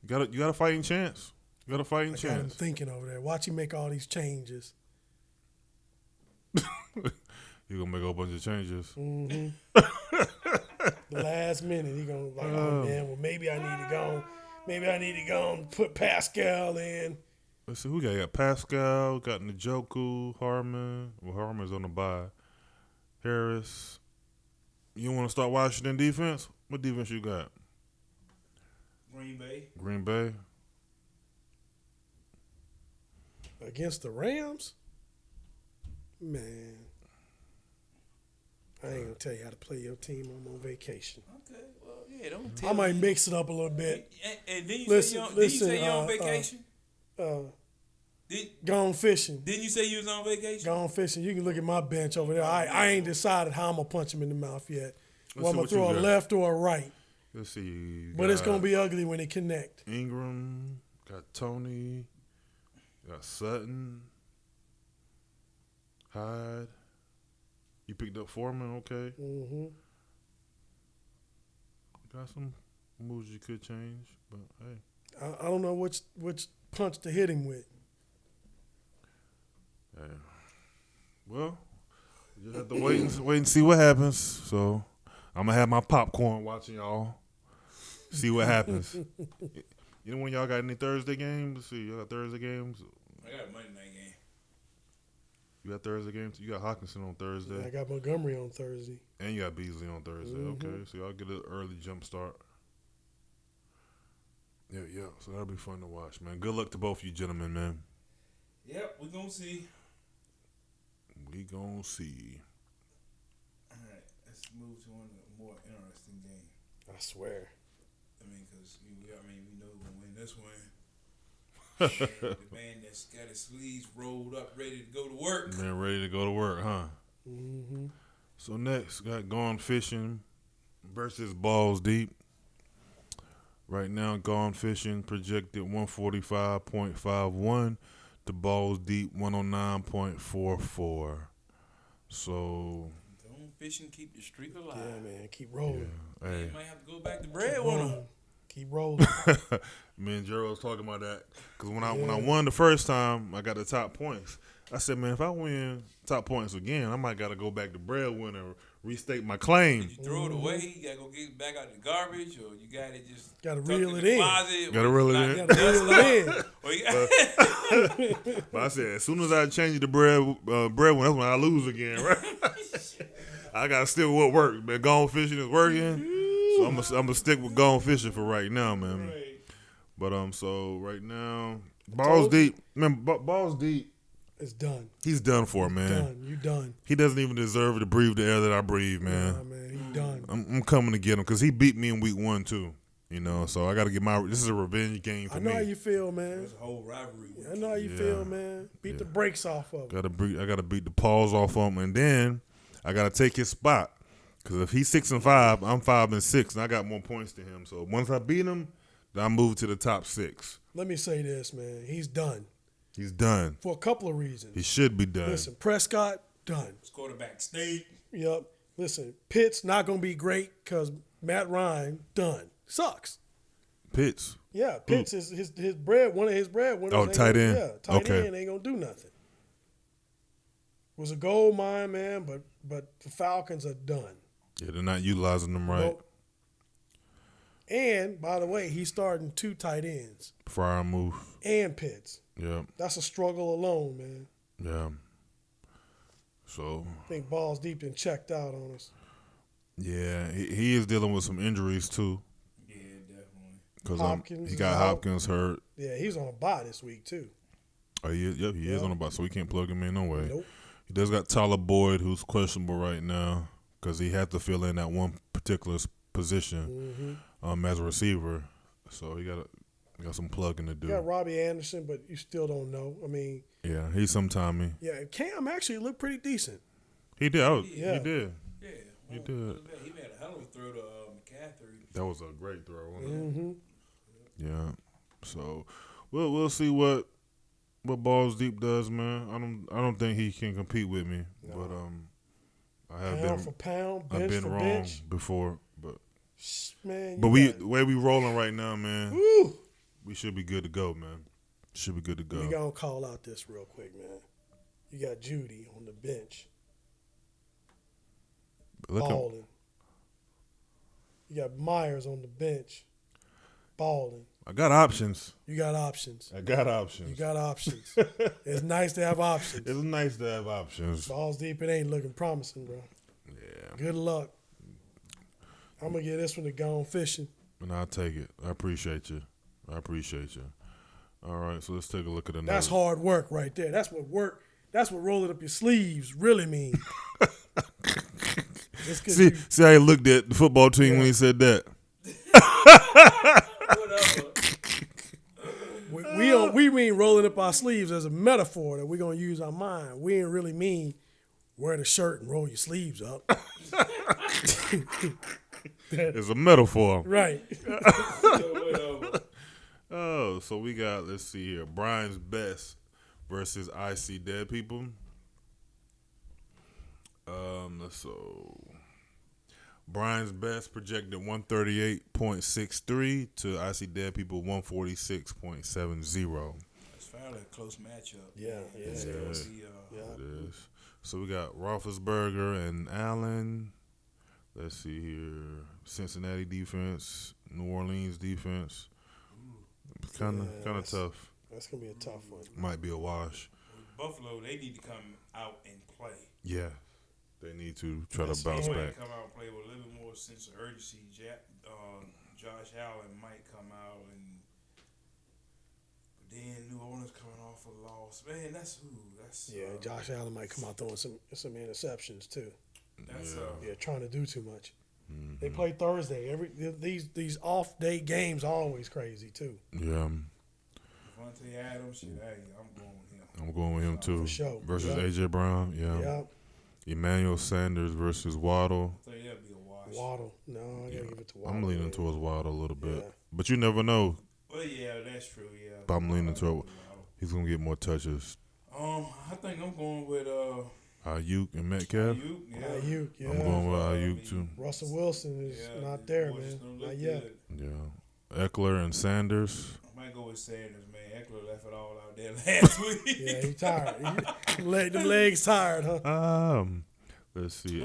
Yeah, you got a fighting chance. You got a fighting I got him chance. thinking over there. Watch him make all these changes. You're gonna make a whole bunch of changes. Mm-hmm. The last minute, he gonna like, oh man, well maybe I need to go. Maybe I need to go and put Pascal in. Let's see who got. You got Pascal, got Njoku, Harmon. Well, Harmon's on the bye. Harris. You want to start Washington defense? What defense you got? Green Bay. Green Bay. Against the Rams? Man. I ain't going to tell you how to play your team. I'm on vacation. Okay, well, yeah, don't tell I might me. mix it up a little bit. And then you Listen, say you're on vacation? Gone fishing. Didn't you say you was on vacation? Gone fishing. You can look at my bench over there. I ain't decided how I'm going to punch him in the mouth yet. Well, I'm going to throw a left or a right. Let's see. But it's going to be ugly when they connect. Ingram, got Tony, got Sutton, Hyde. You picked up Foreman, okay. Mm-hmm. Got some moves you could change, but hey. I don't know which punch to hit him with. Yeah. Well, you just have to wait and see what happens. So I'm gonna have my popcorn watching y'all. See what happens. You know when y'all got any Thursday games? Let's see, y'all got Thursday games? I got a Monday night game. You got Thursday games? You got Hawkinson on Thursday. I got Montgomery on Thursday. And you got Beasley on Thursday. Mm-hmm. Okay, so y'all get an early jump start. Yeah. So that'll be fun to watch, man. Good luck to both you gentlemen, man. Yep, we're going to see. We gonna see. All right, let's move to one of the more interesting game. I swear. I mean, because we know we're going to win this one. And the man that's got his sleeves rolled up, ready to go to work. Man, ready to go to work, huh? Mm-hmm. So next, got Gone Fishing versus Balls Deep. Right now, Gone Fishing projected 145.51 to Balls Deep 109.44. So Gone Fishing, keep the streak alive. Yeah, man. Keep rolling. yeah, hey. You might have to go back to bread with him. Keep rolling. Me and Gerald was talking about that because when I won the first time, I got the top points. I said, man, if I win top points again, I might got to go back to breadwinner and restate my claim. Did you throw it away? You got to go get it back out of the garbage, or you got to just Gotta tuck reel in it the in. closet, Gotta or reel it knock in. the Gotta dust reel it off, in. or you got- But I said, as soon as I change the breadwinner, that's when I lose again, right? I got to stick with what works, man. Gone Fishing is working, so I'm gonna stick with Gone Fishing for right now, man. Right. But so right now, Balls Deep, man. Balls Deep, It's done. he's done for, man. Done. You done. He doesn't even deserve to breathe the air that I breathe, man. Nah, man. He done. I'm coming to get him because he beat me in week 1 too. You know, so I got to get my. This is a revenge game for I know me. how you feel, man. There's a whole rivalry. I know how you feel, man. Beat the brakes off of him. I gotta beat the paws off him, and then I gotta take his spot. Because if he's 6-5, I'm 5-6, and I got more points than him. So once I beat him, then I move to the top 6. Let me say this, man. He's done. He's done. For a couple of reasons. He should be done. Listen, Prescott, done. His quarterback stayed. Yep. Listen, Pitt's not going to be great because Matt Ryan, done. Sucks. Pitts. Yeah, Pitts is his bread. One of his breadwinners. Oh, tight end. Yeah, tight Okay. end ain't gonna do nothing. Was a gold mine, man, but the Falcons are done. Yeah, they're not utilizing them right. Nope. And by the way, he's starting 2 tight ends Before I move. and Pitts. Yeah, That's a struggle alone, man. yeah. So I think Balls Deep and checked out on us. yeah, he is dealing with some injuries too. Yeah, definitely. Because Hopkins he is got out. Hopkins hurt. Yeah, he's on a bye this week too. Oh, he is on the bus, so we can't plug him in no way. Nope. He does got Tyler Boyd, who's questionable right now because he had to fill in that one particular position as a receiver. So he got some plugging to do. You got Robbie Anderson, but you still don't know. I mean, Yeah, he's sometimey. yeah, Cam actually looked pretty decent. He did. Yeah. He did. Yeah. He Well, did. He made a hell of a throw to Mccaffrey. That was a great throw. Wasn't it? Mm-hmm. Yeah. So we'll see what Balls Deep does, man. I don't think he can compete with me, but I have Pound for pound, bench I've been for wrong bench. before, but Man, the you way we rolling right now, man, Woo! we should be good to go, man. Should be good to go. We gonna call out this real quick, man. You got Judy on the bench, Look up. balling. You got Myers on the bench, balling. I got options. You got options. I got options. You got options. It's nice to have options. It's nice to have options. Balls deep, it ain't looking promising, bro. Yeah. Good luck. I'm going to get this one to go on fishing. And I'll take it. I appreciate you. All right, so let's take a look at another. That's hard work right there. That's what rolling up your sleeves really means. See how he looked at the football team when he said that. We mean rolling up our sleeves as a metaphor that we're going to use our mind. We ain't really mean wear the shirt and roll your sleeves up. It's a metaphor. Right. Oh, so we got, let's see here, Brian's Best versus I See Dead People. So Brian's Best projected 138.63 to I See Dead People 146.70. It's fairly a close matchup. Yeah. It is. So we got Roethlisberger and Allen. Let's see here. Cincinnati defense, New Orleans defense. Kind of tough. That's going to be a tough one. Might be a wash. Buffalo, they need to come out and play. Yeah. They need to try to bounce back. Come out and play with a little bit more sense of urgency. Josh Allen might come out, but then New Orleans coming off a loss. Man, that's Josh Allen might come out throwing some interceptions too. That's trying to do too much. Mm-hmm. They play Thursday. These off day games are always crazy too. Yeah. Devontae Adams, I'm going with him. I'm going with him too. For sure. Versus AJ Brown. Yeah. Emmanuel Sanders versus Waddle. I think that'd be a wash. Waddle. No, I gotta give it to Waddle. I'm leaning towards Waddle a little bit. Yeah. But you never know. Well, yeah, that's true, yeah. But I'm leaning toward he's going to get more touches. I think I'm going with Ayuk and Metcalf. Ayuk, yeah. I'm going with Ayuk too. Russell Wilson is not there, man. Not yet. Yeah. Eckler and Sanders. I might go with Sanders, man. Eckler left it all out there last week. Yeah, he tired. Them legs tired, huh? Let's see.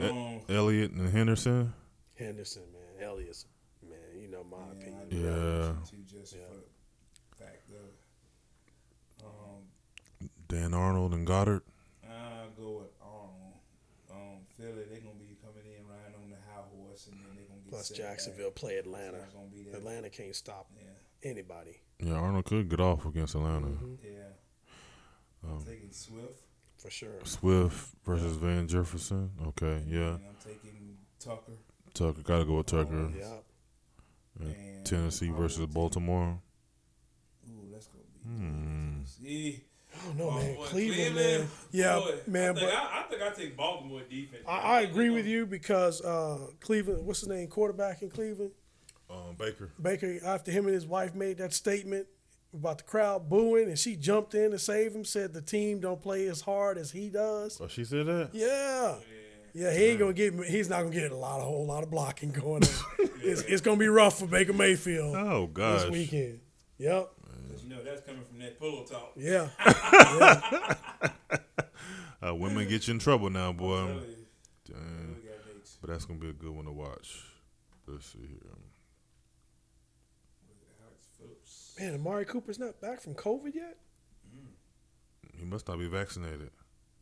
Elliott and Henderson. Henderson, man. Elliott's, man, you know my opinion. Yeah. For fact Dan Arnold and Goddard. I'll go with Arnold. Philly, they're going to be coming in riding on the high horse, and then they're going to get Plus Jacksonville play Atlanta. So Atlanta can't stop anybody. Yeah, Arnold could get off against Atlanta. Mm-hmm. Yeah. I'm taking Swift. For sure. Swift versus Van Jefferson. Okay, yeah. And I'm taking Tucker. Tucker, gotta go with Tucker. Yeah. And Tennessee versus Baltimore. Ooh, that's gonna be Tennessee. I don't know, man. Boy, Cleveland, man. Yeah, boy, man. I think I take Baltimore defense. I agree with you because Cleveland, what's his name, quarterback in Cleveland? Baker. Baker, after him and his wife made that statement about the crowd booing, and she jumped in to save him, said the team don't play as hard as he does. Oh, she said that? Yeah, he ain't gonna get. He's not gonna get a whole lot of blocking going on. It's gonna be rough for Baker Mayfield. Oh gosh. This weekend. Yep. You know that's coming from that pillow talk. Yeah. Women get you in trouble now, boy. Damn. But that's gonna be a good one to watch. Let's see here. Man, Amari Cooper's not back from COVID yet? He must not be vaccinated.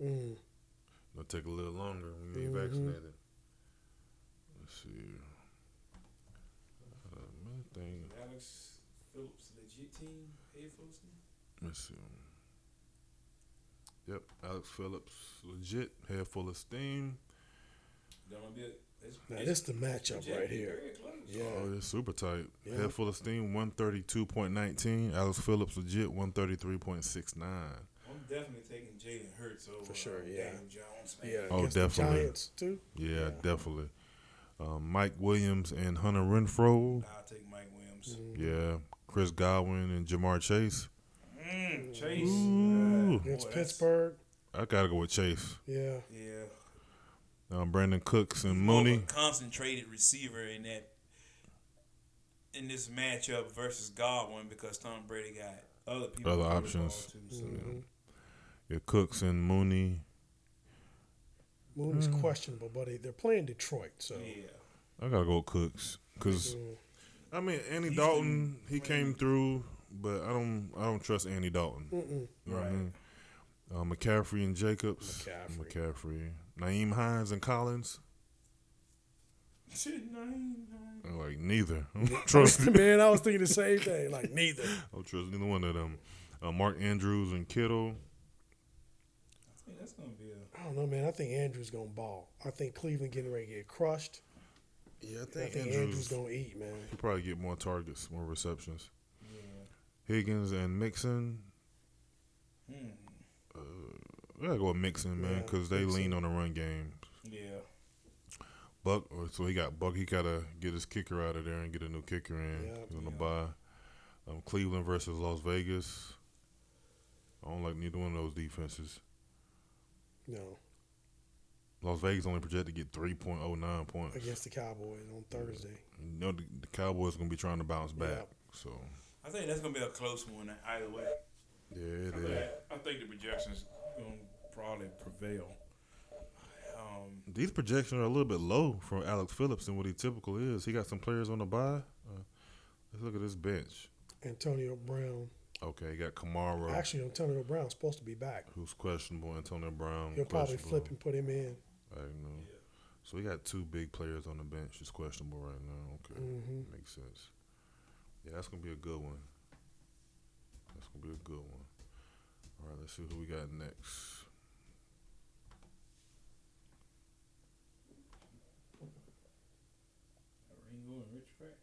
Mm. It'll take a little longer when you get vaccinated. Let's see. Alex Phillips, legit team, Phillips team? Let's see. Yep, Alex Phillips, legit, head full of steam. Now, this is the matchup right here. Yeah. Oh, it's super tight. Yeah. Head full of steam, 132.19. Alex Phillips, legit, 133.69. I'm definitely taking Jalen Hurts over for sure. Yeah. Daniel Jones. Man. Yeah. Oh, definitely. The Giants too. Yeah, definitely. Mike Williams and Hunter Renfrow. I'll take Mike Williams. Yeah. Chris Godwin and Jamar Chase. Chase. Against Pittsburgh. I gotta go with Chase. Yeah. Yeah. Brandon Cooks and Mooney. Concentrated receiver in this matchup versus Godwin because Tom Brady got other options. Too, so. Yeah, Cooks and Mooney. Mooney's questionable, but they're playing Detroit, so yeah. I gotta go with Cooks because I mean, Andy He's Dalton, he been came through, but I don't trust Andy Dalton. You know what I mean? McCaffrey and Jacobs. McCaffrey. Naeem Hines and Collins. I'm like, neither. I don't trust Man, I was thinking the same thing. Like, neither. I don't trust neither one of them. Mark Andrews and Kittle. I think that's gonna be I don't know, man. I think Andrews gonna ball. I think Cleveland getting ready to get crushed. Yeah, I I think think Andrews gonna eat, man. He'll probably get more targets, more receptions. Yeah. Higgins and Mixon. I gotta go with Mixon, man, because they lean on the run game. Yeah. Buck, so he got Buck. He gotta get his kicker out of there and get a new kicker in. He's on the bye. Cleveland versus Las Vegas. I don't like neither one of those defenses. No. Las Vegas only projected to get 3.09 points Against the Cowboys on Thursday. You know the Cowboys gonna be trying to bounce back. So I think that's gonna be a close one either way. yeah, it is. I think the projections gonna probably prevail. These projections are a little bit low for Alex Phillips than what he typically is. He got some players on the bye. Let's look at this bench. Antonio Brown. Okay, you got Kamara. Actually, Antonio Brown's supposed to be back. Who's questionable. Antonio Brown. He'll probably questionable. flip and put him in. I know. Yeah. So we got two big players on the bench. It's questionable right now. Okay, makes sense. Yeah, that's gonna be a good one. That's gonna be a good one. All right, let's see who we got next. Ringo and Rich Crack.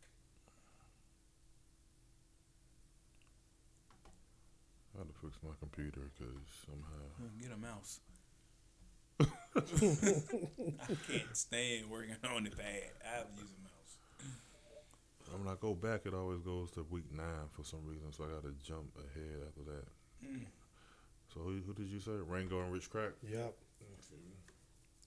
I had to fix my computer because somehow. Get a mouse. I can't stand working on the pad. I have to use a mouse. When I go back, it always goes to week 9 for some reason, so I got to jump ahead after that. So who did you say? Rango and Rich Crack? Yep.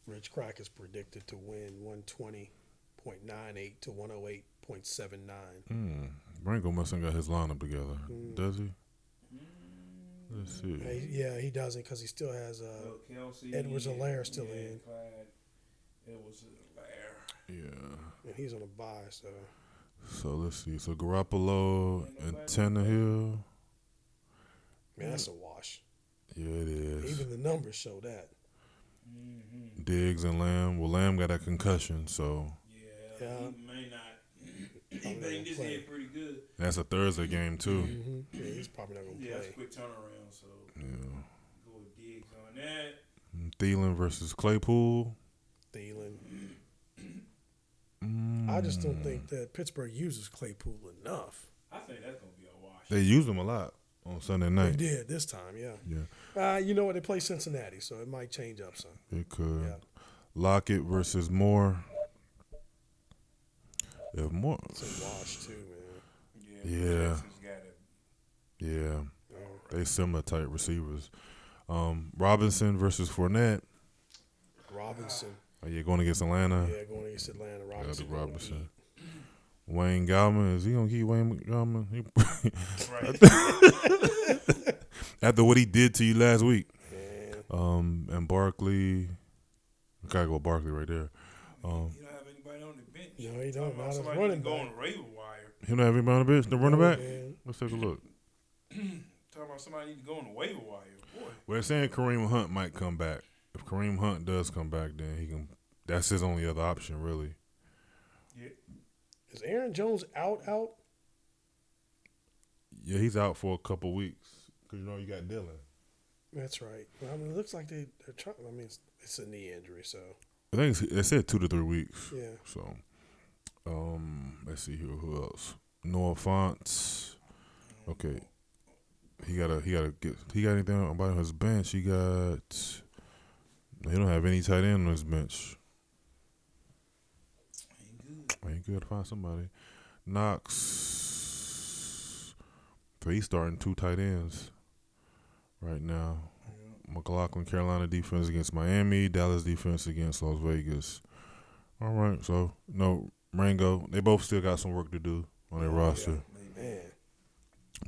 Rich Crack is predicted to win 120.98 to 108.79. Rango must have got his lineup together. Does he? Let's see. He doesn't because he still has Kelsey, Edwards-Helaire still in. Edwards-Helaire. Yeah. And he's on a bye, so. So let's see. So Garoppolo and Tannehill. Man, that's a wash. Yeah, it is. Even the numbers show that. Diggs and Lamb. Well, Lamb got a concussion, so. Yeah. He may not. He banged his head pretty good. That's a Thursday game, too. Yeah, he's probably not going to play. Yeah, it's a quick turnaround, so. Yeah. Go with Diggs on that. Thielen versus Claypool. Thielen. I just don't think that Pittsburgh uses Claypool enough. I think that's going to be a wash. They use him a lot on Sunday night. They did this time, yeah. Yeah. You know what? They play Cincinnati, so it might change up some. It could. Yeah. Lockett versus Moore. If Moore. It's a wash, too, man. Yeah. Yeah. They similar type receivers. Robinson versus Fournette. Robinson. Oh, yeah, going against Atlanta. Yeah, going against Atlanta. Robinson. Robinson. Wayne Gallman. Is he going to keep Wayne Gallman? After what he did to you last week. Man. And Barkley. I got to go Barkley right there. You don't have anybody on the bench. No, he don't. Not as somebody running go back. on the waiver wire. He don't have anybody on the bench? The running back? Man. Let's take a look. Talking about somebody need to go on the waiver wire. Boy. Well, they're saying Kareem Hunt might come back. If Kareem Hunt does come back, then he can. That's his only other option, really. Yeah. Is Aaron Jones out? Yeah, he's out for a couple weeks because you got Dylan. That's right. Well, I mean, it looks like they're trying. I mean, it's a knee injury, so. I think they said 2 to 3 weeks. Yeah. So, let's see here. Who else? Noah Fonts. Okay. He got anything about his bench? He don't have any tight end on his bench. Ain't good to find somebody. Knox. So he's starting 2 tight ends right now. McLaughlin, Carolina defense against Miami. Dallas defense against Las Vegas. All right. So, no, Rango. They both still got some work to do on their roster. Man.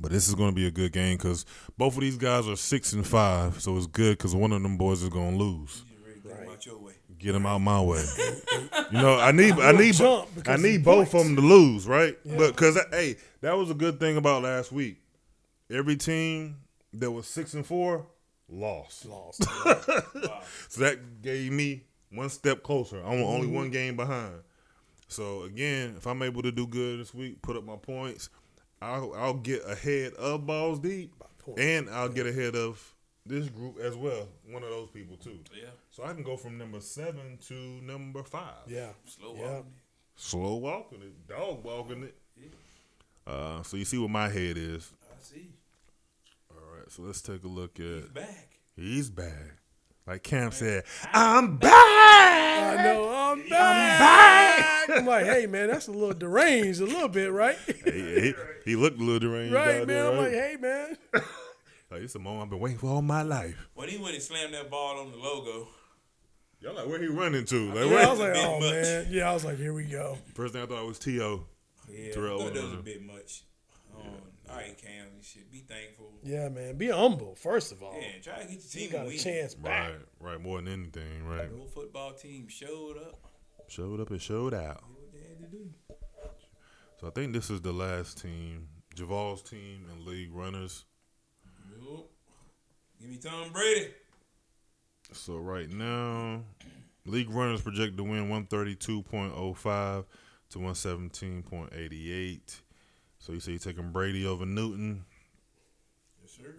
But this is going to be a good game because both of these guys are 6-5. So it's good because one of them boys is going to lose. You ready to think about your way. Get them out my way. I need jump because of both points. of them to lose, right? Yeah. But because that was a good thing about last week. Every team that was 6-4 lost. So that gave me one step closer. I'm only one game behind. So again, if I'm able to do good this week, put up my points, I'll get ahead of Balls Deep, and I'll get ahead of this group as well. One of those people too. Yeah. So I can go from number 7 to number 5. Yeah. Slow walking it. Dog walking it. Yeah. So you see what my head is. I see. All right. So let's take a look at. He's back. He's back. Like Cam said, I'm back. I know I'm back. I'm like, hey man, that's a little deranged, a little bit, right? He looked a little deranged, right, out man. there, right? I'm like, hey man. Like, it's a moment I've been waiting for all my life. When he went and slammed that ball on the logo. Y'all like, where he running to? Like, Yeah, where? I was like, oh man. Yeah, I was like, here we go. First thing I thought was T.O. Yeah, Terrell I thought that was a Owens. bit much. All right, Cam, you should be thankful. Yeah, man. Be humble, first of all. Yeah, try to get your team You got to a win. chance back. Right. More than anything, right? The whole football team showed up. Showed up and showed out. Did what they had to do. So I think this is the last team, Javal's team and league runners. Nope. Give me Tom Brady. So right now, league runners projected to win 132.05 to 117.88. So you say you're taking Brady over Newton. Yes, sir.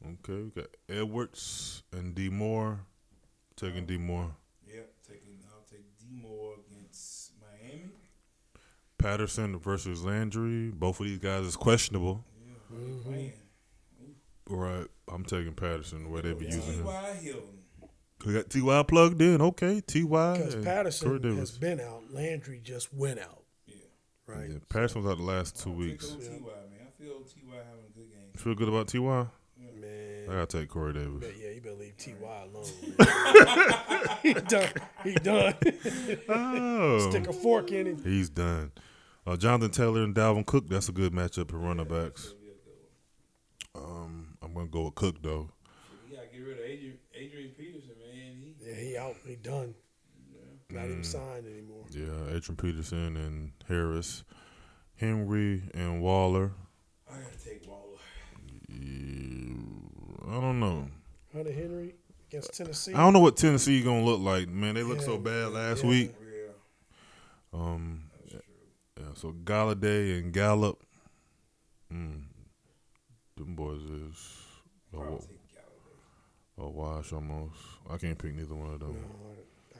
Okay, we got Edwards and D Moore. Taking D Moore. Yep, I'll take D Moore against Miami. Patterson versus Landry. Both of these guys is questionable. Yeah, man. Right. I'm taking Patterson the way they be using him. T.Y. Hilton. We got T.Y. plugged in. Okay, T.Y. Because and Patterson Corey Davis. has been out. Landry just went out. Yeah. Right. Yeah, Patterson was out the last 2 weeks. T.Y., man. I feel T.Y. having a good game. Feel good about T.Y.? Man. I gotta take Corey Davis. Yeah, you better leave T.Y. alone. He done. He done. Oh, Stick a fork in him. he's done. Jonathan Taylor and Dalvin Cook. That's a good matchup for running backs. I'm gonna go with Cook though. You gotta get rid of Adrian Peterson, man. He out. He done. Not even signed anymore. Yeah, Adrian Peterson and Harris, Henry and Waller. I gotta take Waller. I don't know. Hunter Henry against Tennessee. I don't know what Tennessee gonna look like, man. They looked so bad last week. Yeah. That's true. Yeah, so Galladay and Gallup. Them boys is I'll take Galladay. a wash almost. I can't pick neither one of them. I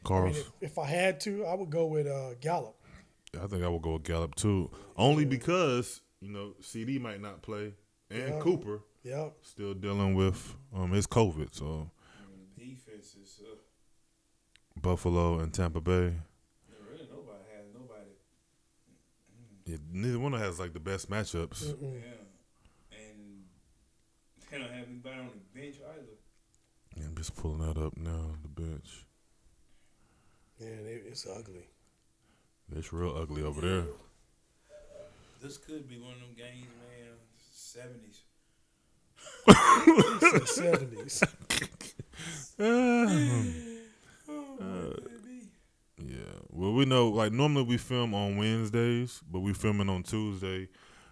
Carls. mean, if I had to, I would go with Gallup. I think I would go with Gallup too. Only because, CD might not play. And Cooper Yep. still dealing with his COVID. So The defense is Buffalo and Tampa Bay. really nobody has nobody. Yeah, neither one has like the best matchups. Yeah. And they don't have anybody on the bench either. Yeah, I'm just pulling that up now, the bench. Man, it's ugly. It's real ugly over there. This could be one of them games, man. 70s. It's the 70s. Yeah. Well, we know, like, normally we film on Wednesdays, but we filming on Tuesday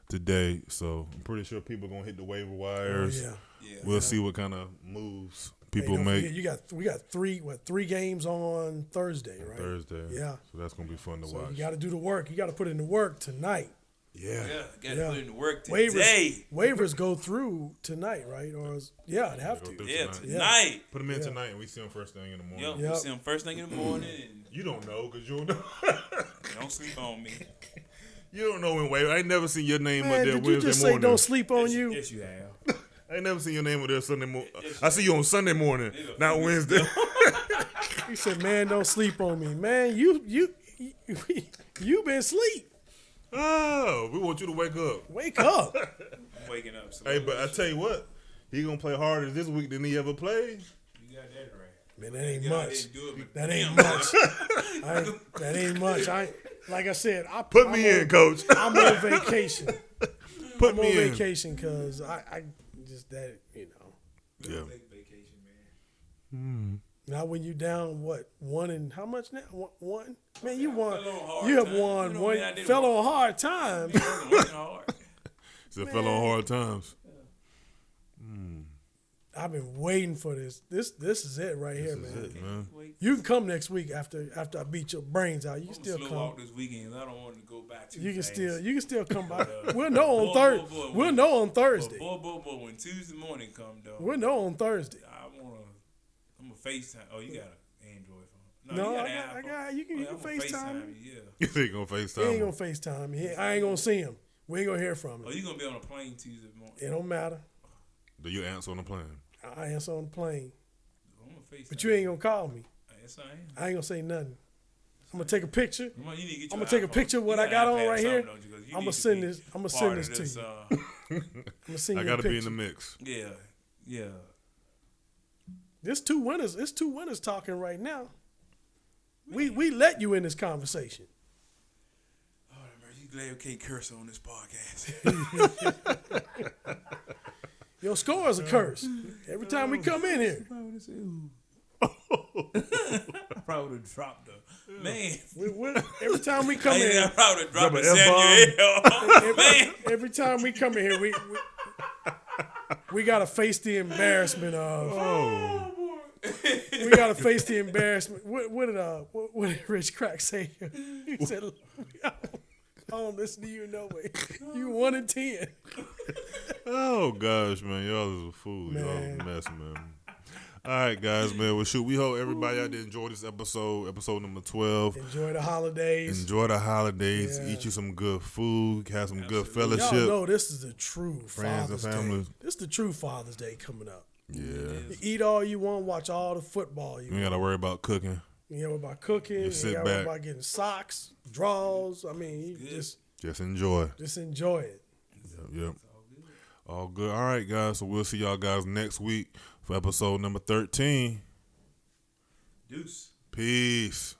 today. So I'm pretty sure people are going to hit the waiver wires. Yeah. We'll see what kind of moves Hey, people don't make forget, we got three games on Thursday, right? Thursday. Yeah. So that's going to be fun to So watch. you got to do the work. You got to put in the work tonight. Yeah. Gotta put in the work today. Waivers go through tonight, right? Or it'd have to. through Yeah, tonight. tonight. Put them in tonight, and we see them first thing in the morning. Yep. Yep. We see them first thing in the morning, and You don't know because you don't know. don't sleep on me. You don't know when waiver. I ain't never seen your name Man, up there did you Wednesday just morning. say don't sleep on you? Yes, you have. I ain't never seen your name up there Sunday morning. I see you on Sunday morning, not Wednesday. He said, "Man, don't sleep on me, man. You been asleep. Oh, we want you to wake up. Wake up." I'm waking up. So Hey, but I tell you what, he gonna play harder this week than he ever played. you got that right. Man, that ain't Get out much. there and do it, That ain't man. much. That ain't much. Like I said, Put me in, coach. I'm on vacation. Put I'm on me in. vacation because I just that Yeah. Take vacation, man. Now when you down, what, 1 and how much now? One? Man, you won. Fell on hard You have times. won You know, one. man, I did Fell work. on hard times. Working hard. Still fell on hard times. I've been waiting for this. This is it right here, man. That's it, man. Wait. You can come next week after I beat your brains out. You can I'm still slow come. walk this weekend. I don't want to go back too You can fast. still come by. We'll know on Boy, Thursday. boy, boy, We'll when- know on Thursday. Boy, when Tuesday morning come, though, We'll know on Thursday. I'm a FaceTime. Oh, you got an Android phone? No, you got I an got. iPhone. You can Oh, I'm gonna FaceTime. you, yeah. You ain't gonna He FaceTime ain't him. gonna FaceTime. I ain't gonna see him. We ain't gonna hear from Oh, him. you gonna be on a plane Tuesday morning? It don't matter. Do you answer on the plane? I answer on the plane, I'm gonna FaceTime. but you ain't gonna call me. Yes, I am. I ain't gonna say nothing. I'm gonna take a picture. Come on, you need to get I'm your gonna take a iPhone. picture of what You I got an on iPad or right here. something, don't you? 'Cause you I'ma need to send be this- I'ma part send of this to you. I'm gonna send I you a gotta picture. be in the mix. Yeah. There's two winners. It's two winners talking right now. We let you in this conversation. Oh, mercy. You glad we can't curse on this podcast? Your score is a curse. Every time we come in here, I probably would have dropped the man. every time we come in I here, probably would have dropped Drop the an Samuel. Man. every time we come in here, we gotta face the embarrassment of. Oh, We gotta face the embarrassment. What did Rich Crack say? He said, "I don't listen to you no way. You 1 in 10." oh gosh, man, y'all is a fool. Y'all Man. a mess, man. All right, guys, man. Well, shoot, we hope everybody out there enjoyed this episode number 12. Enjoy the holidays. Enjoy the holidays. Yeah. Eat you some good food. Have some good Absolutely. Y'all fellowship. know this is the true Friends and Father's family. Day. This is the true Father's Day coming up. Yeah. You eat all you want, watch all the football you You ain't want. gotta worry about cooking. You ain't worry about cooking. You Just ain't sit gotta worry back. about getting socks, draws. I mean, you Just enjoy. just enjoy it. Yep. All good. All right, guys. So we'll see y'all guys next week for episode number 13. Deuce. Peace.